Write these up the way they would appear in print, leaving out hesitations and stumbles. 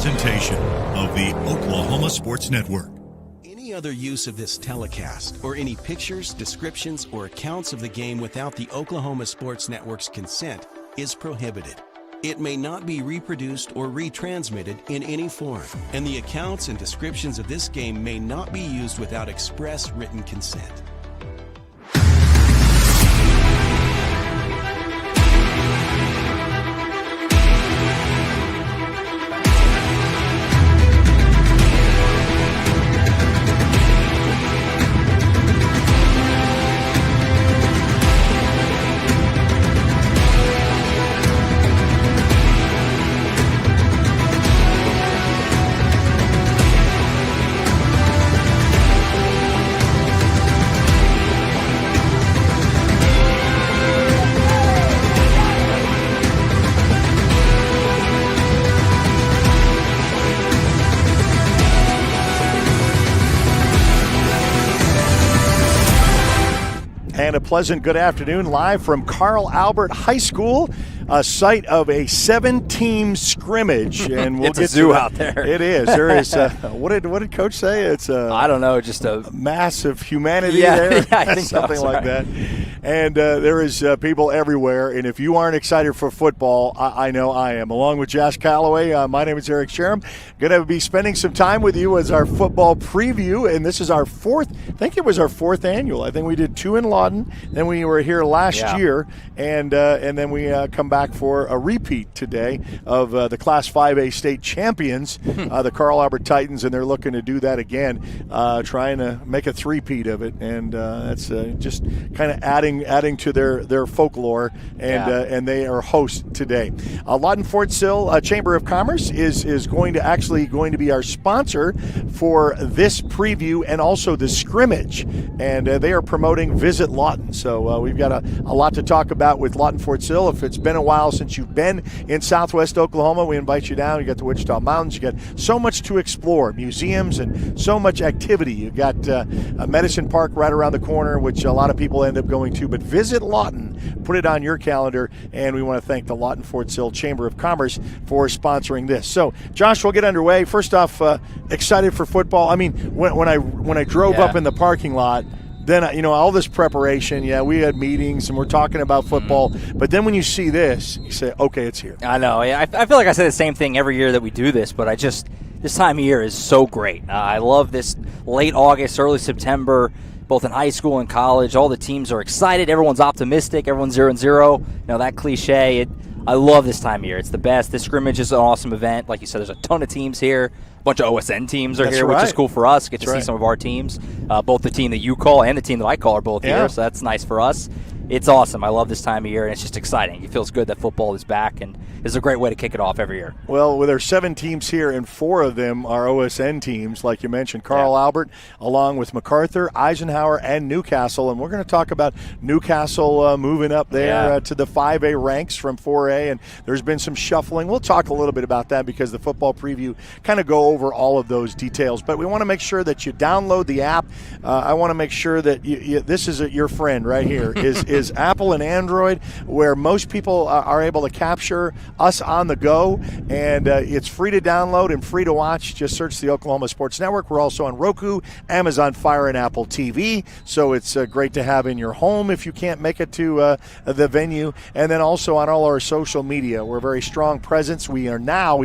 presentation of the Oklahoma Sports Network. Any other use of this telecast or any pictures, descriptions, or accounts of the game without the Oklahoma Sports Network's consent is prohibited. It may not be reproduced or retransmitted in any form, and the accounts and descriptions of this game may not be used without express written consent. And a pleasant good afternoon live from Carl Albert High School, a site of a 7-team scrimmage. And we'll it's get a zoo to out there. It is. There is. What did Coach say? It's I don't know, just a massive humanity yeah, there. Yeah, I think something like right. that. And there is people everywhere. And if you aren't excited for football, I know I am. Along with Josh Calloway, my name is Eric Sherem. Going to be spending some time with you as our football preview. And this is our fourth. I think it was our fourth annual. I think we did 2 in Lawton. Then we were here last year, and then we come back for a repeat today of the Class 5A state champions, the Carl Albert Titans, and they're looking to do that again, trying to make a three-peat of it, and that's just kind of adding to their folklore, and they are hosts today. Lawton Fort Sill Chamber of Commerce is going to be our sponsor for this preview and also the scrimmage, and they are promoting Visit Lawton. So we've got a lot to talk about with Lawton Fort Sill. If it's been a while since you've been in Southwest Oklahoma, we invite you down. You got the Wichita Mountains. You got so much to explore, museums and so much activity. You got Medicine Park right around the corner, which a lot of people end up going to. But Visit Lawton, put it on your calendar, and we want to thank the Lawton Fort Sill Chamber of Commerce for sponsoring this. So, Josh, we'll get underway. First off, excited for football. I mean, when I drove up in the parking lot, then, all this preparation, we had meetings and we're talking about football. But then when you see this, you say, okay, it's here. I know. I feel like I say the same thing every year that we do this, but this time of year is so great. I love this late August, early September, both in high school and college. All the teams are excited. Everyone's optimistic. Everyone's 0-0. That cliche. I love this time of year. It's the best. This scrimmage is an awesome event. Like you said, there's a ton of teams here. A bunch of OSN teams are here, which is cool for us. Get to see some of our teams. Both the team that you call and the team that I call are both here, so that's nice for us. It's awesome. I love this time of year, and it's just exciting. It feels good that football is back, and it's a great way to kick it off every year. Well, there are 7 teams here, and 4 of them are OSN teams, like you mentioned. Carl Albert, along with MacArthur, Eisenhower, and Newcastle. And we're going to talk about Newcastle moving up there to the 5A ranks from 4A, and there's been some shuffling. We'll talk a little bit about that because the football preview kind of go over all of those details. But we want to make sure that you download the app. I want to make sure that this is your friend right here, is Apple and Android, where most people are able to capture us on the go, and it's free to download and free to watch. Just search the Oklahoma Sports Network. We're also on Roku, Amazon Fire, and Apple TV, so it's great to have in your home if you can't make it to the venue. And then also on all our social media, we're a very strong presence. We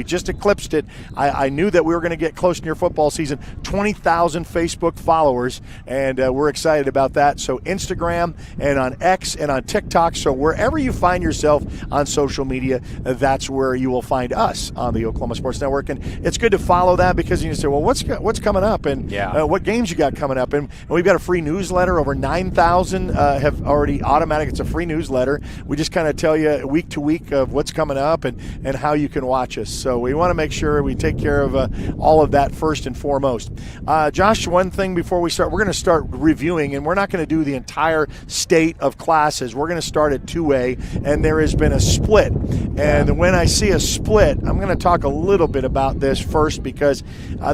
just eclipsed it. I knew that we were going to get close near football season, 20,000 Facebook followers, and we're excited about that. So Instagram and on X and on TikTok, so wherever you find yourself on social media, that's where you will find us on the Oklahoma Sports Network. And it's good to follow that because you say, well, what's coming up, and what games you got coming up. And we've got a free newsletter. Over 9,000 have already automatic. It's a free newsletter. We just kind of tell you week to week of what's coming up and how you can watch us. So we want to make sure we take care of all of that first and foremost. Josh, one thing before we start, we're going to start reviewing, and we're not going to do the entire state of classes. We're going to start at 2A, and there has been a split. And when I see a split, I'm going to talk a little bit about this first because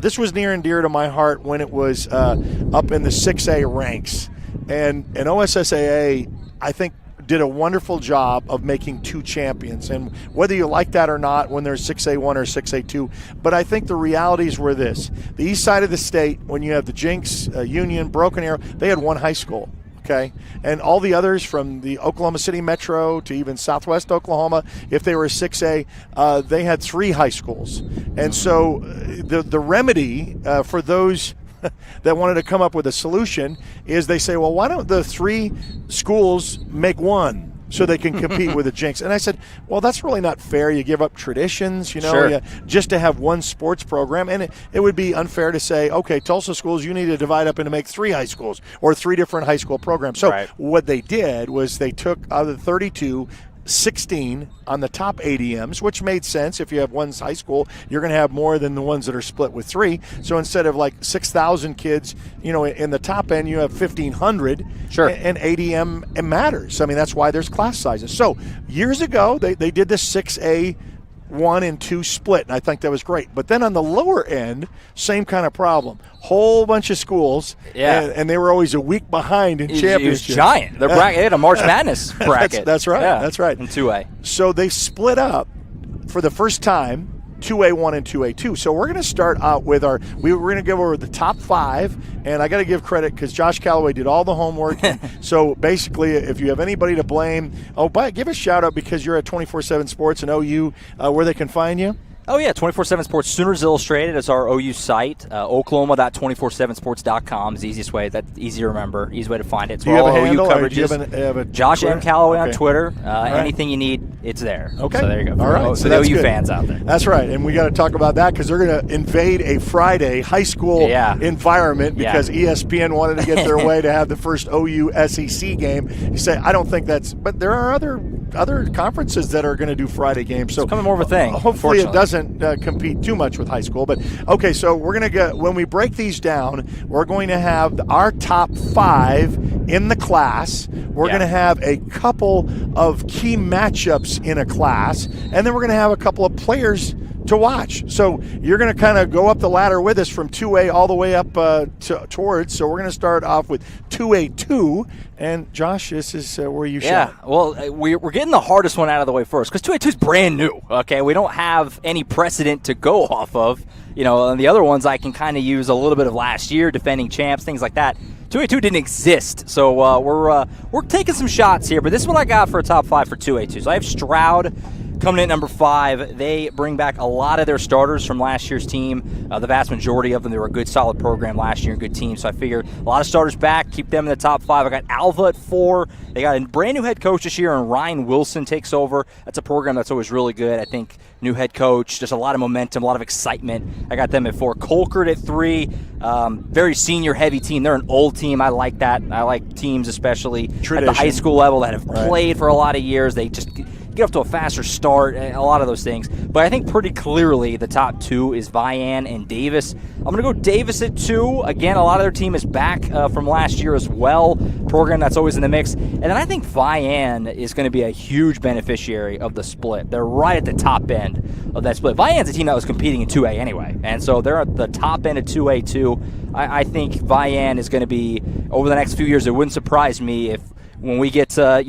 this was near and dear to my heart when it was up in the 6A ranks. And OSSAA, I think, did a wonderful job of making two champions. And whether you like that or not, when there's 6A1 or 6A2, but I think the realities were this. The east side of the state, when you have the Jinx, Union, Broken Arrow, they had one high school. Okay, and all the others from the Oklahoma City Metro to even Southwest Oklahoma, if they were 6A, they had 3 high schools. And so the remedy for those that wanted to come up with a solution is they say, well, why don't the 3 schools make one so they can compete with the Jinx? And I said, well, that's really not fair. You give up traditions, Sure. just to have one sports program. And it would be unfair to say, okay, Tulsa schools, you need to divide up and make 3 high schools or 3 different high school programs. So what they did was they took out of the 32, 16 on the top ADMs, which made sense. If you have one high school, you're going to have more than the ones that are split with 3. So instead of like 6,000 kids, in the top end, you have 1,500. Sure. And ADM matters. I mean, that's why there's class sizes. So years ago, they did the 6A 1 and 2 split, and I think that was great. But then on the lower end, same kind of problem. Whole bunch of schools, and they were always a week behind in championships. It was giant. The bracket, they had a March Madness bracket. That's right. Yeah, that's right. In 2A. So they split up for the first time, 2A1 and 2A2. So we're going to start out with we're going to go over the top 5, and I got to give credit because Josh Calloway did all the homework. So basically, if you have anybody to blame, give a shout out because you're at 24/7 Sports and OU, where they can find you. Oh, yeah, 24/7 Sports. Sooners Illustrated is our OU site. Oklahoma.247sports.com is the easiest way. That's easy to remember, easy way to find it. Do you have a handle? OU coverages. Do you have a Josh Twitter? M. Calloway on Okay. Twitter. Right. Anything you need, it's there. Okay. So there you go. All right. For that's the OU good. fans out there. That's right. And we got to talk about that because they're going to invade a Friday high school environment because ESPN wanted to get their way to have the first OU SEC game. You say, I don't think that's – but there are other conferences that are going to do Friday games. So it's becoming more of a thing. Hopefully it doesn't compete too much with high school. But, okay, so we're going to get – when we break these down, we're going to have our top 5 in the class. We're going to have a couple of key matchups in a class, and then we're going to have a couple of players to watch. So you're going to kind of go up the ladder with us from 2A all the way up towards. So we're going to start off with 2A2. And, Josh, this is where you shine. Yeah, well, we're getting the hardest one out of the way first because 2A2 is brand new, okay? We don't have any precedent to go off of. And the other ones I can kind of use a little bit of last year, defending champs, things like that. 2A2 didn't exist, so we're taking some shots here. But this is what I got for a top 5 for 2A2. So I have Stroud coming in at number 5. They bring back a lot of their starters from last year's team. The vast majority of them, they were a good, solid program last year, a good team. So I figured a lot of starters back, keep them in the top 5. I got Alva at 4. They got a brand new head coach this year, and Ryan Wilson takes over. That's a program that's always really good. I think new head coach, just a lot of momentum, a lot of excitement. I got them at 4. Colquitt at 3. Very senior-heavy team. They're an old team. I like that. I like teams, especially at the high school level, that have played for a lot of years. They just get off to a faster start, a lot of those things. But I think pretty clearly the top 2 is Vian and Davis. I'm going to go Davis at 2. Again, a lot of their team is back from last year as well. Program that's always in the mix. And then I think Vian is going to be a huge beneficiary of the split. They're right at the top end of that split. Vian's a team that was competing in 2A anyway. And so they're at the top end of 2A too. I think Vian is going to be, over the next few years, it wouldn't surprise me if when we get to,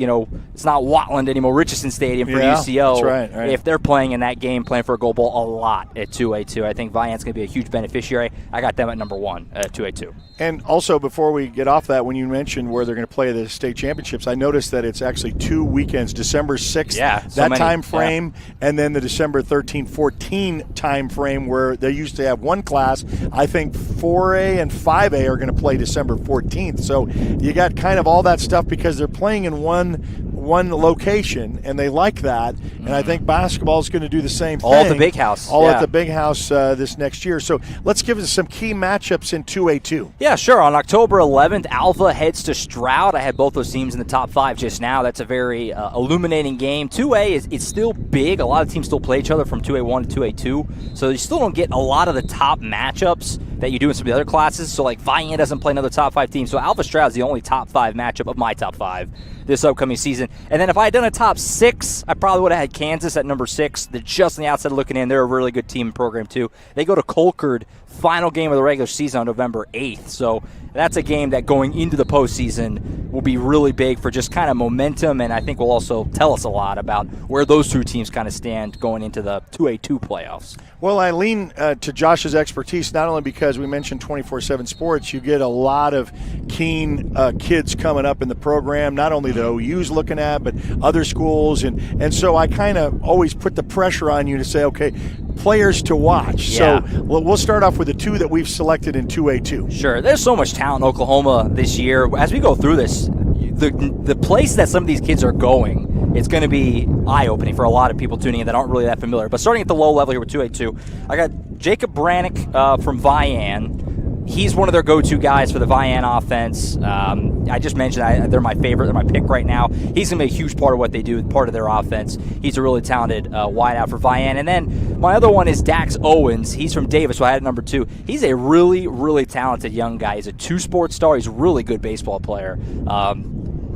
it's not Watland anymore, Richardson Stadium for UCO. That's right. If they're playing in that game, playing for a gold bowl a lot at 2A2, I think Vian's going to be a huge beneficiary. I got them at number 1 at 2A2. And also, before we get off that, when you mentioned where they're going to play the state championships, I noticed that it's actually 2 weekends, December 6th, time frame, and then the December 13, 14 time frame where they used to have one class. I think 4A and 5A are going to play December 14th. So you got kind of all that stuff because they're playing in one location, and they like that. And I think basketball is going to do the same thing. All at the big house. All at the big house this next year. So let's give us some key matchups in 2A2. Yeah, sure. On October 11th, Alva heads to Stroud. I had both those teams in the top 5 just now. That's a very illuminating game. 2A it's still big. A lot of teams still play each other from 2A1 to 2A2. So you still don't get a lot of the top matchups that you do in some of the other classes. So like Vian doesn't play another top 5 team. So Alva Stroud is the only top 5 matchup of my top 5 this upcoming season. And then if I had done a top 6, I probably would have had Kansas at number 6. They're just on the outside looking in. They're a really good team and program too. They go to Colquitt, final game of the regular season on November 8th. So that's a game that going into the postseason will be really big for just kind of momentum, and I think will also tell us a lot about where those two teams kind of stand going into the 2A2 playoffs. Well, I lean to Josh's expertise, not only because we mentioned 24/7 Sports. You get a lot of keen kids coming up in the program, not only that OU's looking at, but other schools. And so I kind of always put the pressure on you to say, okay, players to watch. Yeah. So we'll start off with the two that we've selected in 2A2. Sure. There's so much talent in Oklahoma this year. As we go through this, the place that some of these kids are going, it's going to be eye-opening for a lot of people tuning in that aren't really that familiar. But starting at the low level here with 2A2, I got Jacob Brannick from Vian. He's one of their go-to guys for the Vian offense. I just mentioned they're my favorite. They're my pick right now. He's going to be a huge part of what they do, part of their offense. He's a really talented wideout for Vian. And then my other one is Dax Owens. He's from Davis, so I had number 2. He's a really, really talented young guy. He's a 2-sport star. He's a really good baseball player.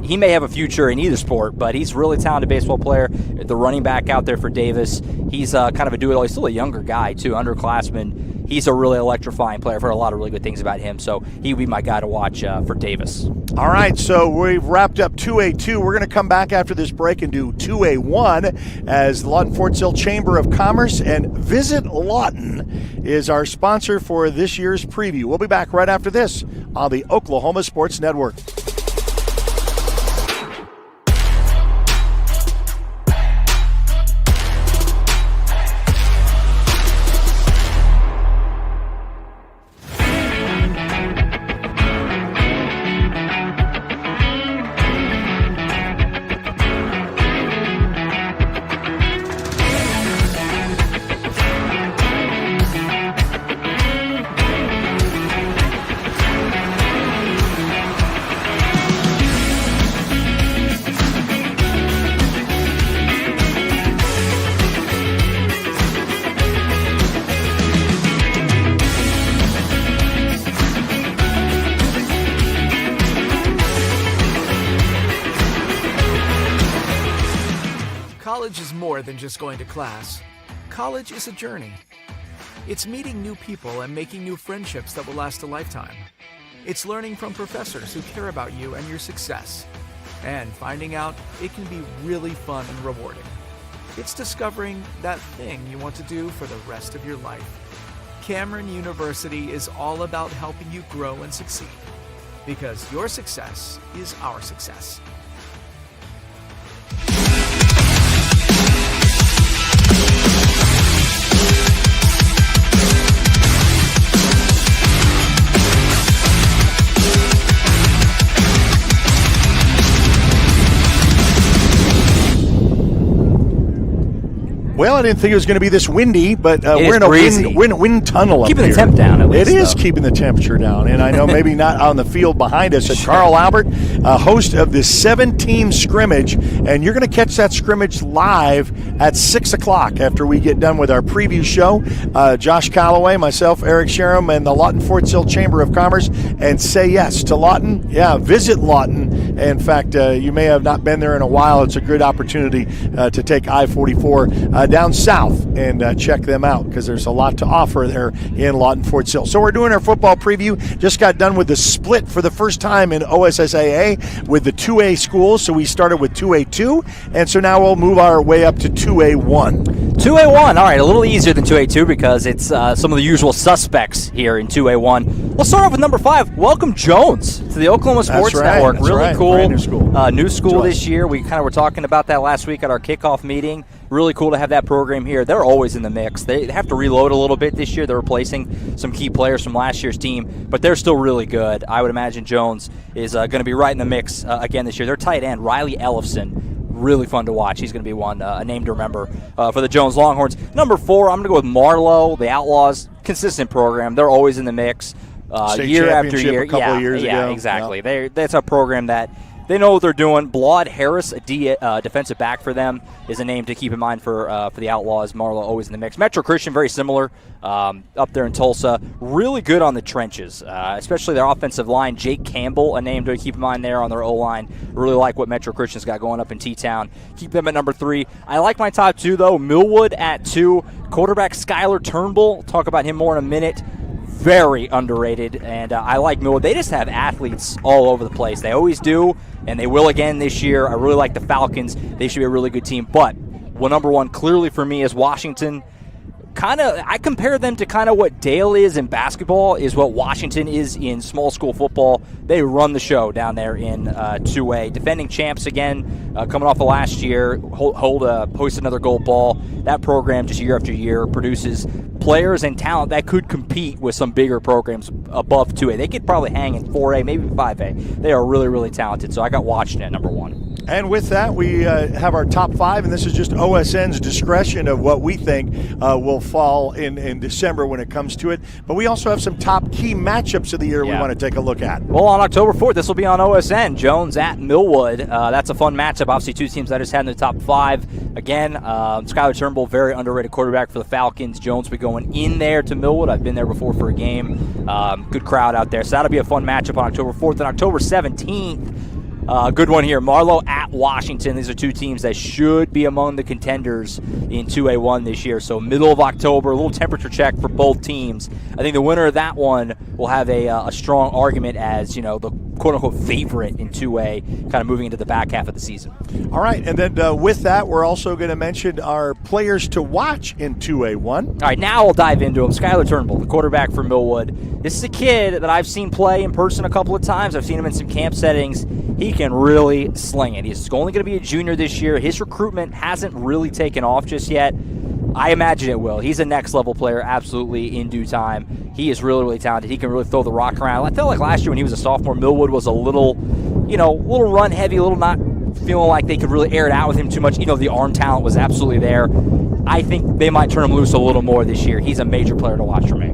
He may have a future in either sport, but he's a really talented baseball player. The running back out there for Davis. He's kind of a do-it-all. He's still a younger guy, too, underclassman. He's a really electrifying player. I've heard a lot of really good things about him, so he would be my guy to watch for Davis. All right, so we've wrapped up 2A2. We're going to come back after this break and do 2A1 as the Lawton-Fort Sill Chamber of Commerce and Visit Lawton is our sponsor for this year's preview. We'll be back right after this on the Oklahoma Sports Network. College is more than just going to class. College is a journey. It's meeting new people and making new friendships that will last a lifetime. It's learning from professors who care about you and your success. And finding out it can be really fun and rewarding. It's discovering that thing you want to do for the rest of your life. Cameron University is all about helping you grow and succeed. Because your success is our success. Well, I didn't think it was going to be this windy, but we're in a wind tunnel up here. Keeping the temp down, at least. It is keeping the temperature down, and I know maybe not on the field behind us. Carl Albert, host of the 7-team scrimmage, and you're going to catch that scrimmage live at 6 o'clock after we get done with our preview show. Josh Calloway, myself, Eric Sherem, and the Lawton-Fort Sill Chamber of Commerce, and say yes to Lawton. Yeah, visit Lawton. In fact, you may have not been there in a while. It's a good opportunity to take I-44 down south and check them out because there's a lot to offer there in Lawton-Fort Sill. So we're doing our football preview. Just got done with the split for the first time in OSSAA with the 2A schools. So we started with 2A2, and so now we'll move our way up to 2A1. 2A1, all right, a little easier than 2A2 because it's some of the usual suspects here in 2A1. Let's start off with number 5. Welcome Jones to the Oklahoma Sports Network. That's really right. Cool. Brand new school. New school this year. We kind of were talking about that last week at our kickoff meeting. Really cool to have that program here. They're always in the mix. They have to reload a little bit this year. They're replacing some key players from last year's team, but they're still really good. I would imagine Jones is going to be right in the mix again this year. Their tight end, Riley Ellefson, really fun to watch. He's going to be one, a name to remember for the Jones Longhorns. Number 4, I'm going to go with Marlowe, the Outlaws. Consistent program. They're always in the mix year after year. A couple of years ago. Exactly. Yeah. That's a program that they know what they're doing. Blod Harris, a defensive back for them, is a name to keep in mind for the Outlaws. Marlowe always in the mix. Metro Christian, very similar up there in Tulsa. Really good on the trenches, especially their offensive line. Jake Campbell, a name to keep in mind there on their O-line. Really like what Metro Christian's got going up in T-Town. Keep them at number 3. I like my top 2, though. Millwood at 2. Quarterback Skylar Turnbull. Talk about him more in a minute. very underrated, and I like Millwood. They just have athletes all over the place. They always do, and they will again this year. I really like the Falcons. They should be a really good team. But, well, number one clearly for me is Washington. I compare them to kind of what Dale is in basketball is what Washington is in small school football. They run the show down there in 2A. Defending champs again, coming off of last year, host another gold ball. That program just year after year produces players and talent that could compete with some bigger programs above 2A. They could probably hang in 4A, maybe 5A. They are really, really talented, so I got Washington at number one. And with that, we have our top 5, and this is just OSN's discretion of what we think will fall in December when it comes to it. But we also have some top key matchups of the year we want to take a look at. Well, on October 4th, this will be on OSN. Jones at Millwood. That's a fun matchup. Obviously, two teams that just had in the top 5. Again, Skylar Turnbull, very underrated quarterback for the Falcons. Jones will be going in there to Millwood. I've been there before for a game. Good crowd out there. So that'll be a fun matchup on October 4th. And October 17th, good one here. Marlowe at Washington. These are two teams that should be among the contenders in 2A1 this year. So middle of October, a little temperature check for both teams. I think the winner of that one will have a strong argument as, the quote-unquote favorite in 2A, kind of moving into the back half of the season. All right, and then with that, we're also going to mention our players to watch in 2A1. All right, now I'll dive into him. Skylar Turnbull, the quarterback for Millwood. This is a kid that I've seen play in person a couple of times. I've seen him in some camp settings. He can really sling it. He's only going to be a junior this year. His recruitment hasn't really taken off just yet. I imagine it will. He's a next-level player, absolutely, in due time. He is really, really talented. He can really throw the rock around. I felt like last year when he was a sophomore, Millwood was a little run-heavy, a little not feeling like they could really air it out with him too much. The arm talent was absolutely there. I think they might turn him loose a little more this year. He's a major player to watch for me.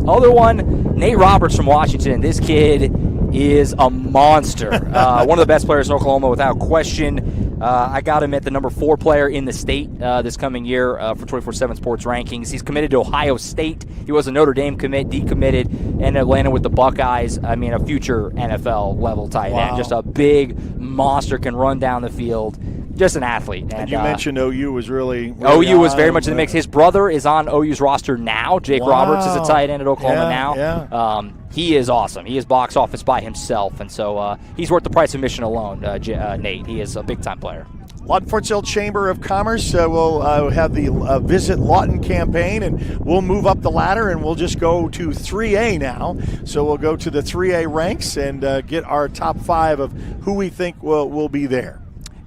Other one, Nate Roberts from Washington. This kid is a monster. One of the best players in Oklahoma without question. I got him at the number 4 player in the state this coming year for 24/7 Sports rankings. He's committed to Ohio State. He was a Notre Dame commit, decommitted, and Atlanta with the Buckeyes. I mean, a future NFL level tight end. Just a big monster, can run down the field. Just an athlete. And you mentioned OU was really OU was very much in the mix. His brother is on OU's roster now. Jake Roberts is a tight end at Oklahoma now. Yeah. He is awesome. He is box office by himself, and so he's worth the price of admission alone, Nate. He is a big-time player. Lawton Fort Sill Chamber of Commerce will have the Visit Lawton campaign, and we'll move up the ladder, and we'll just go to 3A now. So we'll go to the 3A ranks and get our top 5 of who we think will be there.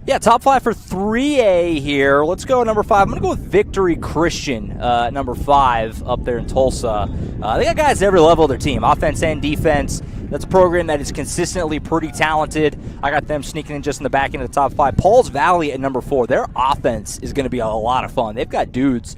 Yeah, top 5 for 3A here. Let's go number 5. I'm going to go with Victory Christian, number 5 up there in Tulsa. They got guys at every level of their team, offense and defense. That's a program that is consistently pretty talented. I got them sneaking in just in the back end of the top 5. Pauls Valley at number 4. Their offense is going to be a lot of fun. They've got dudes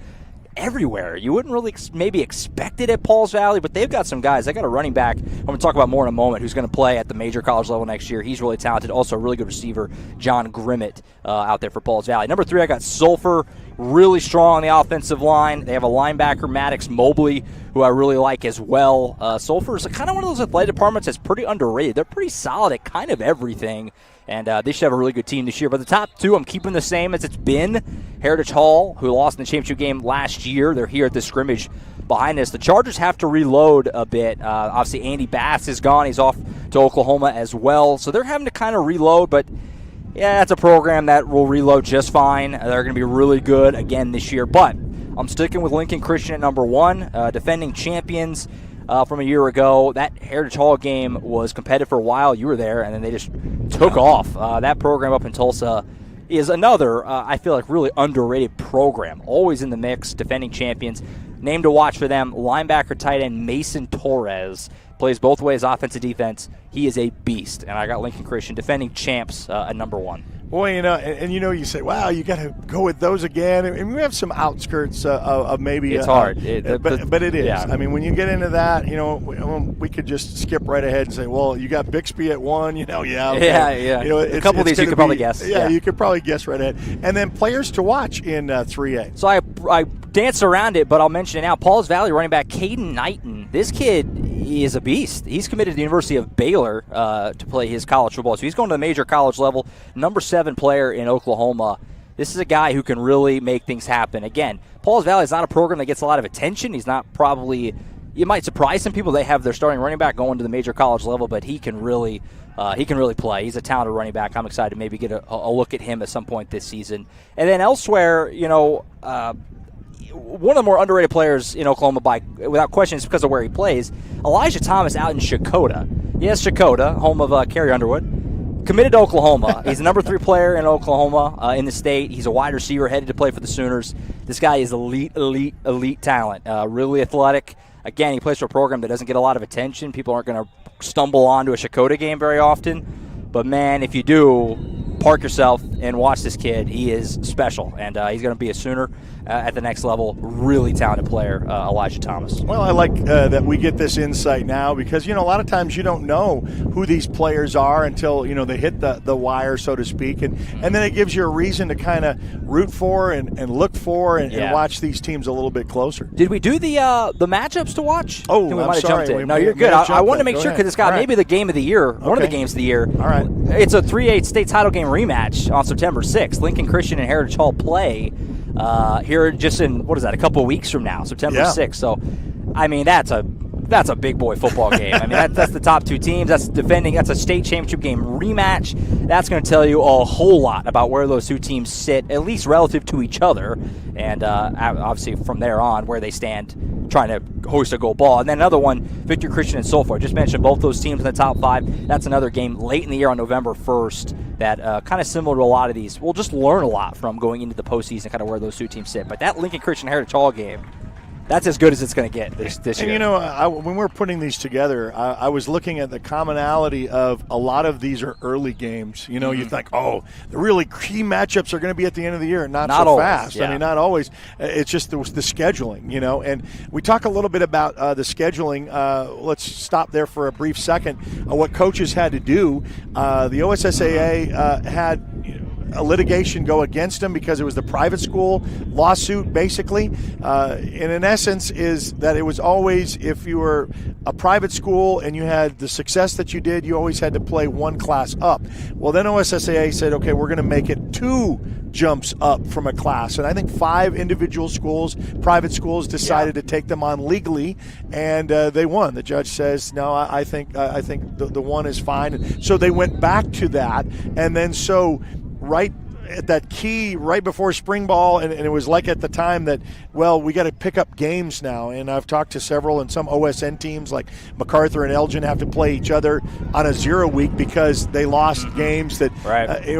everywhere. You wouldn't really maybe expect it at Pauls Valley, but they've got some guys. They got a running back I'm going to talk about more in a moment who's going to play at the major college level next year. He's really talented. Also a really good receiver, John Grimmett, out there for Pauls Valley. Number 3, I got Sulphur, really strong on the offensive line. They have a linebacker, Maddox Mobley, who I really like as well. Sulphur is kind of one of those athletic departments that's pretty underrated. They're pretty solid at kind of everything. And they should have a really good team this year. But the top 2, I'm keeping the same as it's been. Heritage Hall, who lost in the championship game last year. They're here at the scrimmage behind us. The Chargers have to reload a bit. Obviously, Andy Bass is gone. He's off to Oklahoma as well. So they're having to kind of reload. But, yeah, it's a program that will reload just fine. They're going to be really good again this year. But I'm sticking with Lincoln Christian at number 1. Defending champions from a year ago. That Heritage Hall game was competitive for a while. You were there, and then they just took off. That program up in Tulsa is another, I feel like, really underrated program. Always in the mix, defending champions. Name to watch for them, linebacker tight end Mason Torres. Plays both ways, offense and defense. He is a beast, and I got Lincoln Christian, defending champs, at number 1. Boy, you say, wow, you got to go with those again. And we have some outskirts of maybe. It's hard. But it is. Yeah. I mean, when you get into that, we could just skip right ahead and say, well, you got Bixby at 1, Okay. Yeah. A couple of these you could probably guess. Yeah, you could probably guess right ahead. And then players to watch in 3A. So I danced around it, but I'll mention it now. Pauls Valley running back Caden Knighton. This kid is a beast. He's committed to the University of Baylor to play his college football. So he's going to the major college level. Number 7 player in Oklahoma. This is a guy who can really make things happen. Again, Pauls Valley is not a program that gets a lot of attention. He's not probably you might surprise some people. They have their starting running back going to the major college level, but he can really play. He's a talented running back. I'm excited to maybe get a look at him at some point this season. And then elsewhere, one of the more underrated players in Oklahoma, without question, is because of where he plays. Elijah Thomas out in Shakota. Yes, Shakota, home of Carrie Underwood. Committed to Oklahoma. He's the number 3 player in Oklahoma in the state. He's a wide receiver headed to play for the Sooners. This guy is elite talent. Really athletic. Again, he plays for a program that doesn't get a lot of attention. People aren't going to stumble onto a Shakota game very often. But, man, if you do, park yourself and watch this kid. He is special, and he's going to be a Sooner at the next level. Really talented player, Elijah Thomas. Well, I like that we get this insight now because, a lot of times you don't know who these players are until, they hit the wire, so to speak. And then it gives you a reason to kind of root for and look for and watch these teams a little bit closer. Did we do the matchups to watch? Oh, we I'm might have sorry. jumped in. No, you're good. I wanted to make sure because it's got All right. maybe the game of the year, one of the games of the year. All right. It's a 3-8 state title game rematch on September 6th. Lincoln Christian and Heritage Hall play here just in, a couple of weeks from now, September 6th. So, I mean, that's a big boy football game. I mean, that's the top 2 teams. That's a state championship game rematch. That's going to tell you a whole lot about where those 2 teams sit, at least relative to each other, and obviously from there on where they stand trying to hoist a gold ball. And then another one, Victory Christian and Sulphur. I just mentioned both those teams in the top 5. That's another game late in the year on November 1st that kind of similar to a lot of these. We'll just learn a lot from going into the postseason, kind of where those 2 teams sit. But that Lincoln Christian Heritage Hall game, that's as good as it's going to get this year. And, when we're putting these together, I was looking at the commonality of a lot of these are early games. You think, the really key matchups are going to be at the end of the year. Not so always, fast. yeah. I mean, not always. It's just the scheduling, And we talk a little bit about the scheduling. Let's stop there for a brief second. What coaches had to do. The OSSAA had a litigation go against him because it was the private school lawsuit, basically. And in essence is that it was always, if you were a private school and you had the success that you did, you always had to play one class up. Well, then OSSAA said, okay, we're going to make it 2 jumps up from a class. And I think 5 individual schools, private schools, decided to take them on legally, and they won. The judge says, no, I think the one is fine. And so they went back to that, and then so right at that key right before spring ball, and it was like at the time that, we got to pick up games now. And I've talked to several, and some OSN teams like MacArthur and Elgin have to play each other on a 0 week because they lost games that,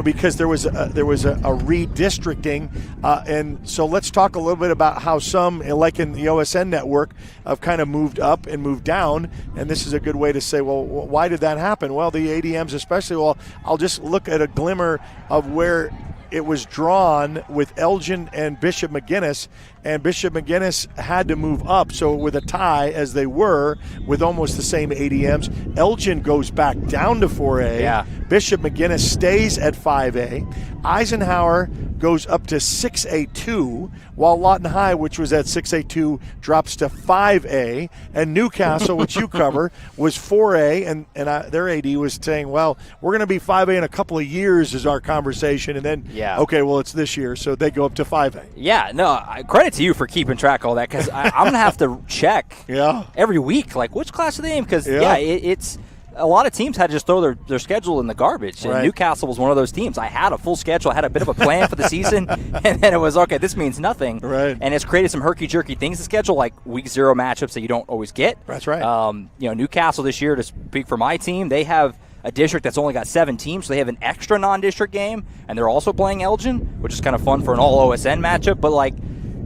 because there was a redistricting. And so let's talk a little bit about how some, like in the OSN network, have kind of moved up and moved down. And this is a good way to say, why did that happen? Well, the ADMs especially, I'll just look at a glimmer of where it was drawn with Elgin and Bishop McGuinness, and Bishop McGuinness had to move up. So with a tie, as they were, with almost the same ADMs, Elgin goes back down to 4A. Yeah. Bishop McGuinness stays at 5A. Eisenhower goes up to 6A2, while Lawton High, which was at 6A2, drops to 5A. And Newcastle, which you cover, was 4A, and their AD was saying, we're going to be 5A in a couple of years is our conversation. And then, it's this year, so they go up to 5A. Yeah, no, credit to you for keeping track of all that, because I'm going to have to check every week, like, which class are they in? Because, it's – a lot of teams had to just throw their schedule in the garbage, and Newcastle was one of those teams. I had a full schedule. I had a bit of a plan for the season, and then it was, okay, this means nothing. Right. And it's created some herky-jerky things to schedule, like week 0 matchups that you don't always get. That's right. Newcastle this year, to speak for my team, they have a district that's only got 7 teams, so they have an extra non-district game, and they're also playing Elgin, which is kind of fun for an all-OSN matchup. But, like,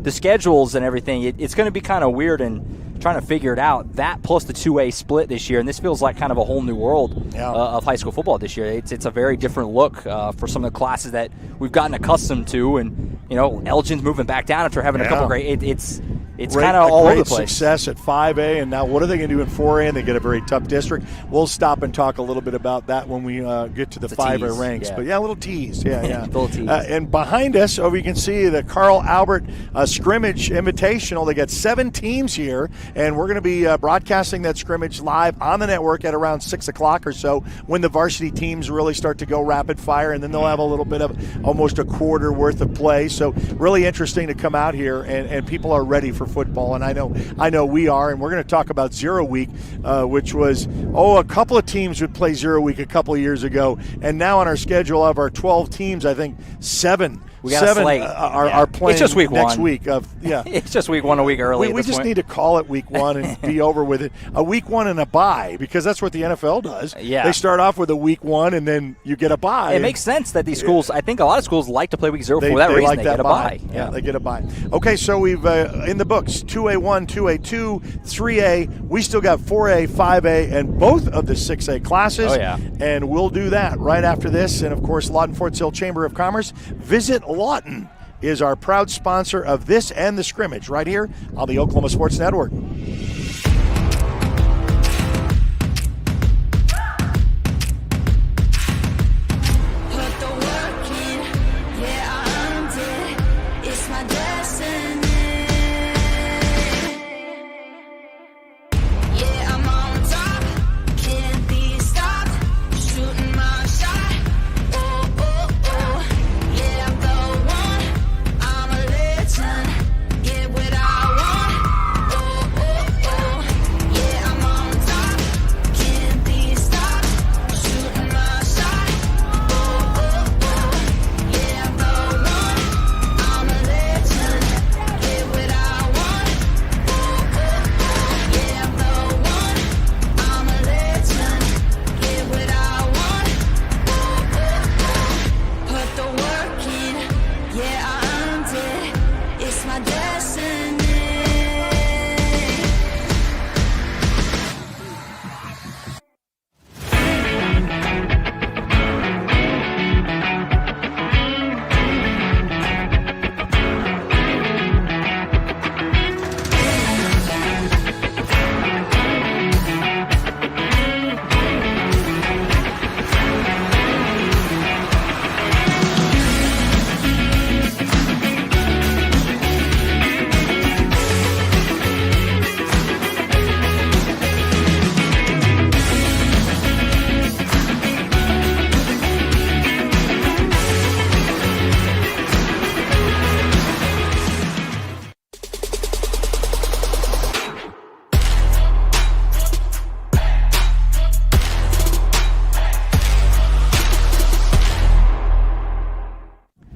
the schedules and everything, it's going to be kind of weird and trying to figure it out. That plus the 2A split this year, and this feels like kind of a whole new world of high school football this year. It's a very different look for some of the classes that we've gotten accustomed to, and Elgin's moving back down after having a couple great. It's kind of all over the place. Success at 5A, and now what are they going to do in 4A? And they get a very tough district. We'll stop and talk a little bit about that when we get to the 5A ranks. Yeah. But a little tease. Yeah. Little tease. And behind us, you can see the Carl Albert scrimmage invitational. They got 7 teams here, and we're going to be broadcasting that scrimmage live on the network at around 6 o'clock or so when the varsity teams really start to go rapid fire, and then they'll have a little bit of almost a quarter worth of play. So really interesting to come out here, and people are ready for football, and I know we are, and we're going to talk about 0 week, which was, a couple of teams would play 0 week a couple of years ago, and now on our schedule of our 12 teams, I think 7 We got a slate. Are playing it's just week next one. week. It's just week one, a week early. We just need to call it week one and be over with it. A week one and a bye, because that's what the NFL does. Yeah. They start off with a week one, and then you get a bye. It makes sense that these schools, I think a lot of schools like to play week 0 for that reason. They get a bye. Yeah, they get a bye. Okay, so we've, in the books, 2A1, 2A2, 3A. We still got 4A, 5A, and both of the 6A classes. Oh, yeah. And we'll do that right after this. And, of course, Lawton Fort Sill Chamber of Commerce. Visit Lawton is our proud sponsor of this and the scrimmage right here on the Oklahoma Sports Network.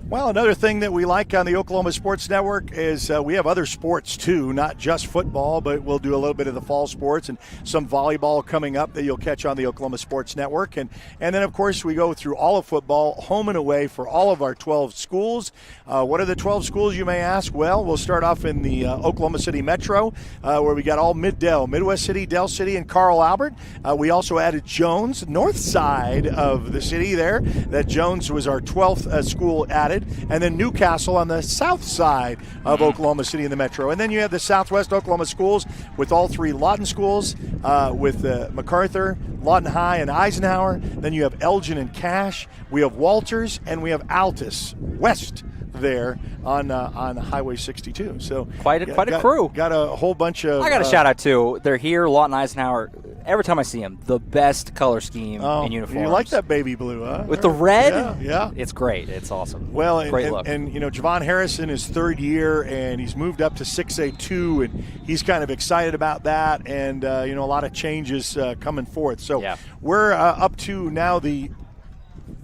Well, another thing that we like on the Oklahoma Sports Network is we have other sports too, not just football, but we'll do a little bit of the fall sports and some volleyball coming up that you'll catch on the Oklahoma Sports Network. And then, of course, we go through all of football, home and away for all of our 12 schools. What are the 12 schools, you may ask? Well, we'll start off in the Oklahoma City Metro, where we got all Mid-Del, Midwest City, Del City, and Carl Albert. We also added Jones, north side of the city there. That Jones was our 12th school added. And then Newcastle on the south side of Oklahoma City in the Metro. And then you have the Southwest Oklahoma schools with all 3 Lawton schools, with MacArthur, Lawton High, and Eisenhower. Then you have Elgin and Cache. We have Walters, and we have Altus West there on Highway 62. So quite a crew. Got a whole bunch of. I got a shout out too. They're here, Lawton, Eisenhower. Every time I see them, the best color scheme in uniforms. You like that baby blue, huh? With the red? Yeah. It's great. It's awesome. Well, great look. And Javon Harrison is 3rd year, and he's moved up to 6A2, and he's kind of excited about that, and a lot of changes coming forth. So we're up to now the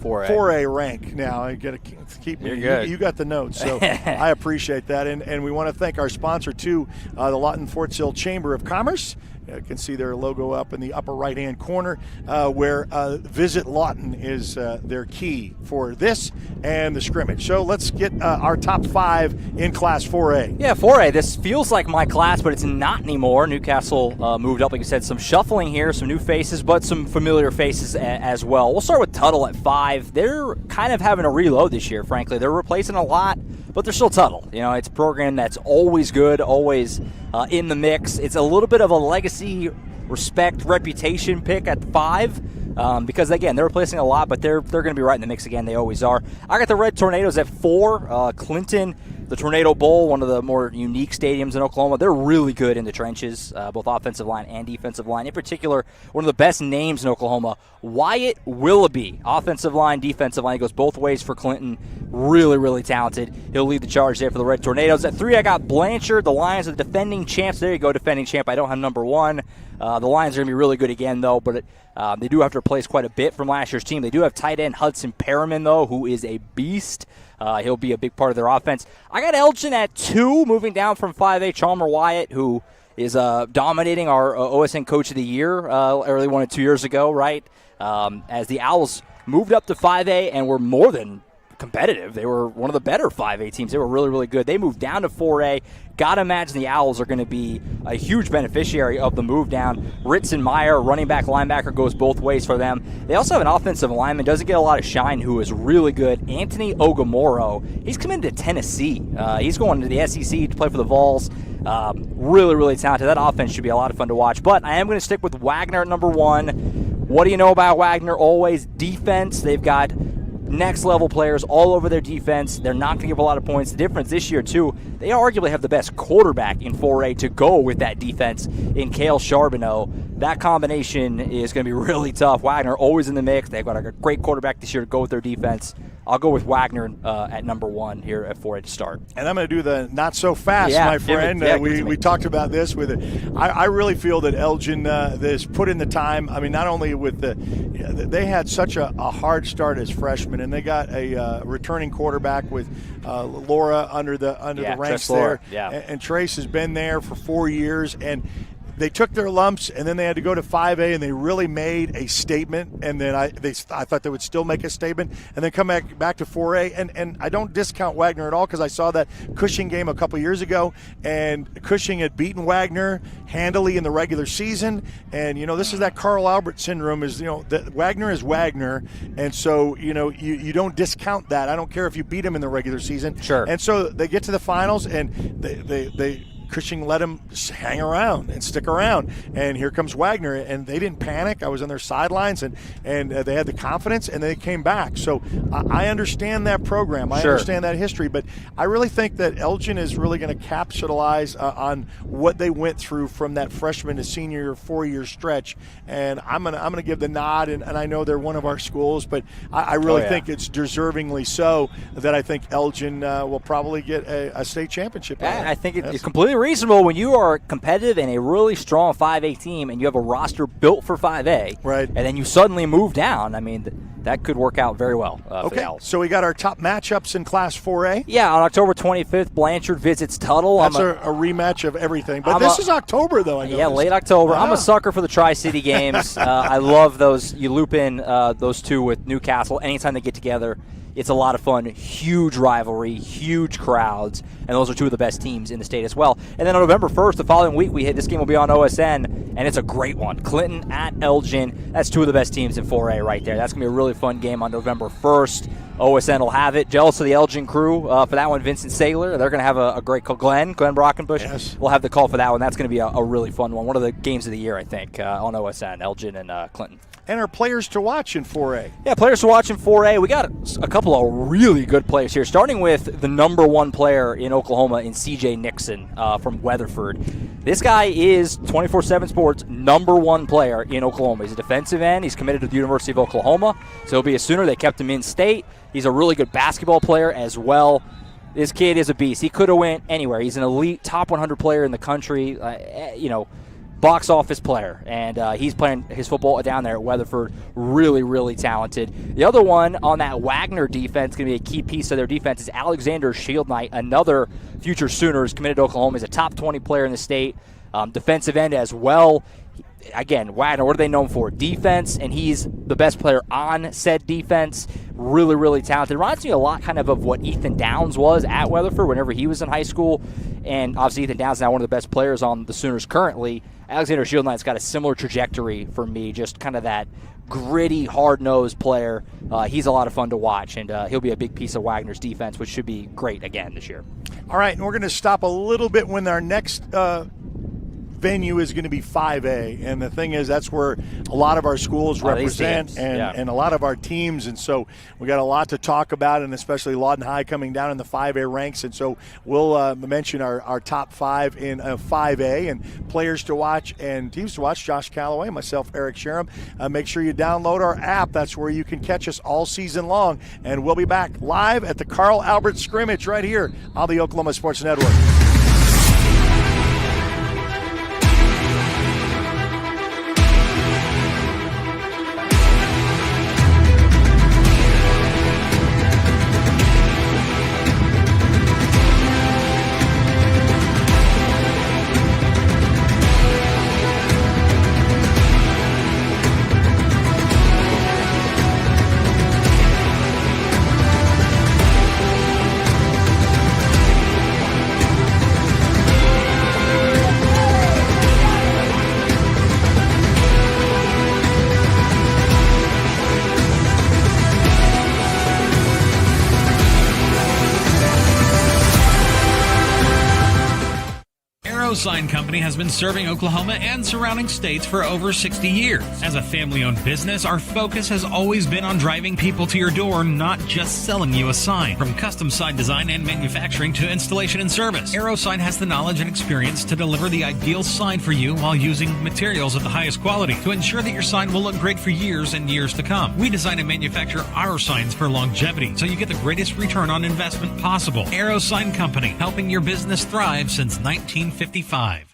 4A rank now. I got to keep. You're good. You got the notes, so I appreciate that. And we want to thank our sponsor too, the Lawton Fort Sill Chamber of Commerce. You can see their logo up in the upper right-hand corner, where Visit Lawton is their key for this and the scrimmage. So let's get our top 5 in Class 4A. Yeah, 4A. This feels like my class, but it's not anymore. Newcastle moved up, like you said. Some shuffling here, some new faces, but some familiar faces as well. We'll start with Tuttle at 5. They're kind of having a reload this year, frankly. They're replacing a lot, but they're still Tuttle. It's a program that's always good, always in the mix. It's a little bit of a legacy, respect, reputation pick at 5 because, again, they're replacing a lot, but they're going to be right in the mix again. They always are. I got the Red Tornadoes at 4. Clinton the Tornado Bowl, one of the more unique stadiums in Oklahoma. They're really good in the trenches, both offensive line and defensive line. In particular, one of the best names in Oklahoma, Wyatt Willoughby. Offensive line, defensive line. He goes both ways for Clinton. Really, really talented. He'll lead the charge there for the Red Tornadoes. At 3, I got Blanchard. The Lions are the defending champs. There you go, defending champ. I don't have number 1. The Lions are going to be really good again, though, but they do have to replace quite a bit from last year's team. They do have tight end Hudson Perriman, though, who is a beast. He'll be a big part of their offense. I got Elgin at 2, moving down from 5A. Chalmer Wyatt, who is dominating our OSN Coach of the Year, early 1 or 2 years ago, right? As the Owls moved up to 5A and were more than competitive. They were one of the better 5A teams. They were really, really good. They moved down to 4A. Gotta imagine the Owls are going to be a huge beneficiary of the move down. Ritson Meyer, running back, linebacker, goes both ways for them. They also have an offensive lineman, doesn't get a lot of shine, who is really good. Anthony Ogamoro. He's coming to Tennessee. He's going to the SEC to play for the Vols. Really, really talented. That offense should be a lot of fun to watch. But I am going to stick with Wagner at number 1. What do you know about Wagner? Always defense. They've got next level players all over their defense. They're not going to give a lot of points. The difference this year, too, they arguably have the best quarterback in 4A to go with that defense in Cale Charbonneau. That combination is going to be really tough. Wagner always in the mix. They've got a great quarterback this year to go with their defense. I'll go with Wagner at number 1 here at 4A to start. And I'm going to do the not so fast, my friend. We talked about this with it. I really feel that Elgin has put in the time. I mean, not only with they had such a hard start as freshmen, and they got a returning quarterback with Laura under the ranks there. Yeah. And Trace has been there for 4 years, and they took their lumps, and then they had to go to 5A, and they really made a statement. And then I thought they would still make a statement, and then come back to 4A. And I don't discount Wagner at all, because I saw that Cushing game a couple years ago, and Cushing had beaten Wagner handily in the regular season. And this is that Carl Albert syndrome. Is that Wagner is Wagner, and so you don't discount that. I don't care if you beat him in the regular season. Sure. And so they get to the finals, and they Cushing let him hang around and stick around, and here comes Wagner, and they didn't panic. I was on their sidelines, and they had the confidence, and they came back. So I understand that program. I understand that history, but I really think that Elgin is really going to capitalize on what they went through from that freshman to senior 4-year stretch, and I'm gonna give the nod, and I know they're one of our schools, but I really think it's deservingly so that I think Elgin will probably get a state championship. I think it's completely reasonable when you are competitive in a really strong 5A team and you have a roster built for 5A, right? And then you suddenly move down. I mean, that could work out very well. For the Owls. So we got our top matchups in Class 4A. Yeah, on October 25th, Blanchard visits Tuttle. That's a rematch of everything. But this is October, though. Yeah, late October. I'm a sucker for the Tri-City games. I love those. You loop in those two with Newcastle anytime they get together. It's a lot of fun. Huge rivalry, huge crowds, and those are two of the best teams in the state as well. And then on November 1st, the following week, this game will be on OSN, and it's a great one. Clinton at Elgin. That's two of the best teams in 4A right there. That's going to be a really fun game on November 1st. OSN will have it. Jealous of the Elgin crew for that one. Vincent Saylor. They're going to have a great call. Glenn Brockenbush. Yes. We'll have the call for that one. That's going to be a really fun one. One of the games of the year, I think, on OSN, Elgin and Clinton. And our players to watch in 4A. Yeah, players to watch in 4A. We got a couple of really good players here, starting with the number 1 player in Oklahoma in C.J. Nixon from Weatherford. This guy is 24/7 Sports' number 1 player in Oklahoma. He's a defensive end. He's committed to the University of Oklahoma, so he'll be a Sooner. They kept him in state. He's a really good basketball player as well. This kid is a beast. He could have went anywhere. He's an elite top 100 player in the country. Box office player, and he's playing his football down there at Weatherford. Really, really talented. The other one on that Wagner defense, going to be a key piece of their defense, is Alexander Shieldknight, another future Sooners committed to Oklahoma. He's a top 20 player in the state, defensive end as well. Again, Wagner, what are they known for? Defense, and he's the best player on said defense. Really, really talented. Reminds me a lot kind of what Ethan Downs was at Weatherford whenever he was in high school. And obviously Ethan Downs is now one of the best players on the Sooners currently. Alexander Shieldknight's got a similar trajectory for me, just kind of that gritty, hard-nosed player. He's a lot of fun to watch, and he'll be a big piece of Wagner's defense, which should be great again this year. All right, and we're going to stop a little bit when our next venue is going to be 5A, and the thing is that's where a lot of our schools represent and a lot of our teams, and so we got a lot to talk about, and especially Lawton High coming down in the 5A ranks, and so we'll mention our top 5 in 5A and players to watch and teams to watch. Josh Calloway, myself, Eric Sherem. Make sure you download our app. That's where you can catch us all season long, and we'll be back live at the Carl Albert scrimmage right here on the Oklahoma Sports Network. Sign Company has been serving Oklahoma and surrounding states for over 60 years. As a family-owned business, our focus has always been on driving people to your door, not just selling you a sign. From custom sign design and manufacturing to installation and service, AeroSign has the knowledge and experience to deliver the ideal sign for you while using materials of the highest quality to ensure that your sign will look great for years and years to come. We design and manufacture our signs for longevity, so you get the greatest return on investment possible. AeroSign Company, helping your business thrive since 1955.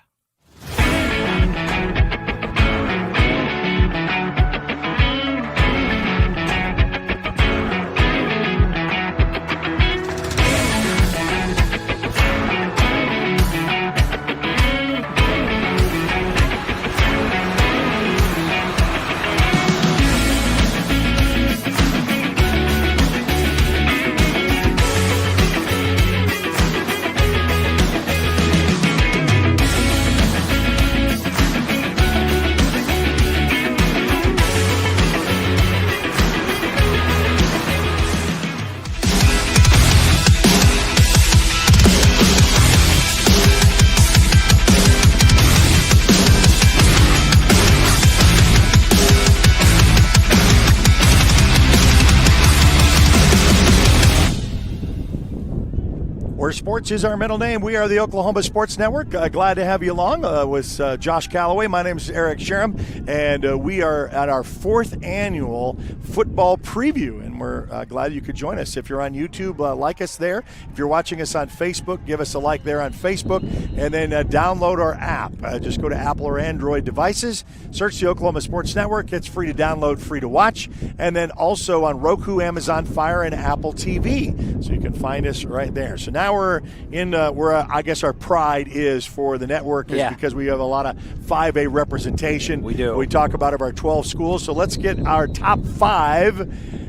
Sports is our middle name. We are the Oklahoma Sports Network. Glad to have you along with Josh Calloway. My name is Eric Sherem, and we are at our 4th annual football preview, and we're glad you could join us. If you're on YouTube, like us there. If you're watching us on Facebook, give us a like there on Facebook, and then download our app. Just go to Apple or Android devices, search the Oklahoma Sports Network. It's free to download, free to watch, and then also on Roku, Amazon Fire, and Apple TV. So you can find us right there. So now we're in where I guess our pride is for the network is because we have a lot of 5A representation. We do. We talk about our 12 schools. So let's get our top 5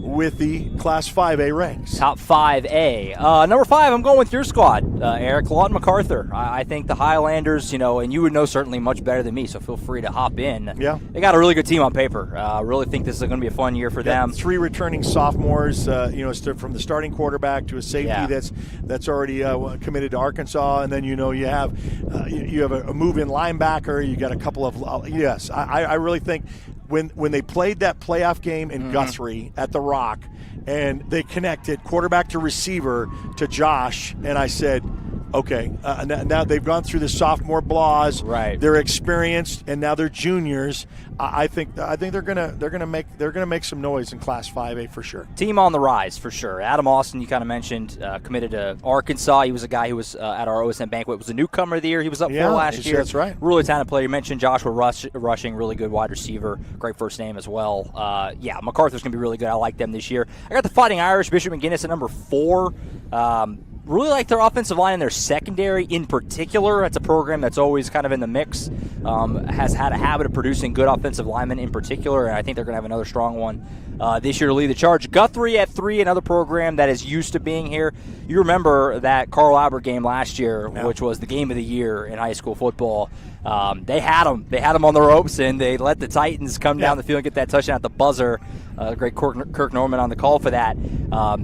with the Class 5A ranks. Top 5A. Number 5, I'm going with your squad, Eric. Lawton MacArthur. I think the Highlanders, and you would know certainly much better than me, so feel free to hop in. Yeah. They got a really good team on paper. I really think this is going to be a fun year for them. 3 returning sophomores, from the starting quarterback to a safety that's already committed to Arkansas, and then you have a move-in linebacker. You got a couple of I really think when they played that playoff game in Guthrie at the Rock, and they connected quarterback to receiver to Josh, and I said, okay, now they've gone through the sophomore blahs. Right. They're experienced, and now they're juniors. I think they're gonna make some noise in Class 5A for sure. Team on the rise for sure. Adam Austin, you kind of mentioned, committed to Arkansas. He was a guy who was at our OSN banquet. Was a newcomer of the year. He was up for last year. That's right. Really talented player. You mentioned Joshua Rushing, really good wide receiver. Great first name as well. MacArthur's gonna be really good. I like them this year. I got the Fighting Irish, Bishop McGinnis at number 4. Really like their offensive line and their secondary in particular. That's a program that's always kind of in the mix. Has had a habit of producing good offensive linemen in particular, and I think they're going to have another strong one this year to lead the charge. Guthrie at 3, another program that is used to being here. You remember that Carl Albert game last year, which was the game of the year in high school football. They had them on the ropes, and they let the Titans come down the field and get that touchdown at the buzzer. Great Kirk Norman on the call for that.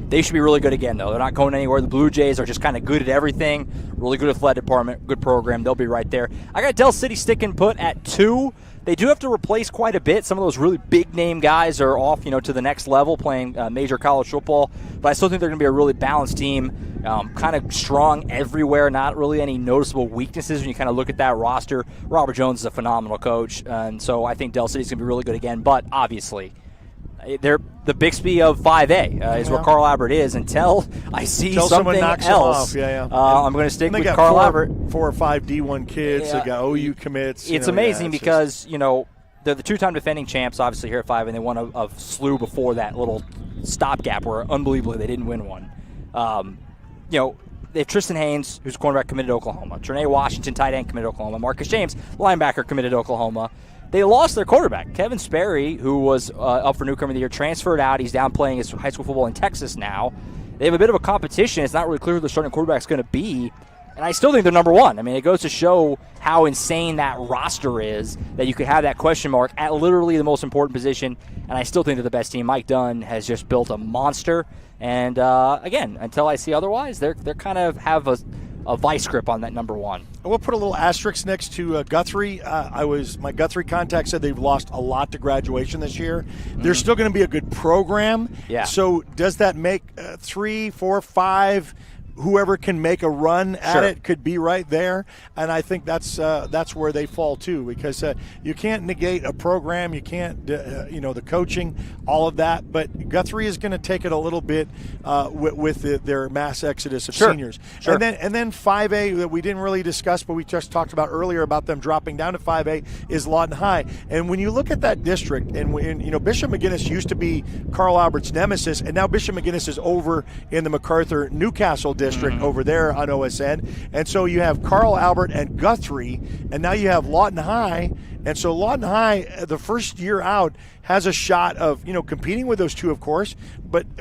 They should be really good again, though. They're not going anywhere. The Blue Jays are just kind of good at everything. Really good athletic department, good program. They'll be right there. I got Del City sticking put at 2. They do have to replace quite a bit. Some of those really big-name guys are off, to the next level, playing major college football. But I still think they're going to be a really balanced team, kind of strong everywhere, not really any noticeable weaknesses when you kind of look at that roster. Robert Jones is a phenomenal coach, and so I think Del City's going to be really good again. But obviously, they're the Bixby of 5A is where Carl Albert is until I see something else. I'm going to stick with Carl Albert. 4 or 5 D1 kids. They got OU commits. It's amazing because they're the 2-time defending champs, obviously here at 5, and they won a slew before that little stopgap where unbelievably they didn't win one. They have Tristan Haynes, who's a cornerback, committed to Oklahoma. Trinae Washington, tight end, committed to Oklahoma. Marcus James, linebacker, committed to Oklahoma. They lost their quarterback. Kevin Sperry, who was up for Newcomer of the Year, transferred out. He's down playing his high school football in Texas now. They have a bit of a competition. It's not really clear who the starting quarterback is going to be. And I still think they're number 1. I mean, it goes to show how insane that roster is, that you could have that question mark at literally the most important position. And I still think they're the best team. Mike Dunn has just built a monster. And, again, until I see otherwise, they're kind of have a vice grip on that number 1. We'll put a little asterisk next to Guthrie. My Guthrie contact said they've lost a lot to graduation this year. They're still going to be a good program. Yeah. So does that make 3, 4, 5? Whoever can make a run at it could be right there, and I think that's where they fall too, because you can't negate a program, you can't the coaching, all of that. But Guthrie is going to take it a little bit with their mass exodus of seniors, and then 5A that we didn't really discuss, but we just talked about earlier about them dropping down to 5A is Lawton High. And when you look at that district, and Bishop McGuinness used to be Carl Albert's nemesis, and now Bishop McGuinness is over in the MacArthur Newcastle district over there on OSN. And so you have Carl Albert and Guthrie, and now you have Lawton High. And so Lawton High, the first year out, has a shot of, competing with those two, of course,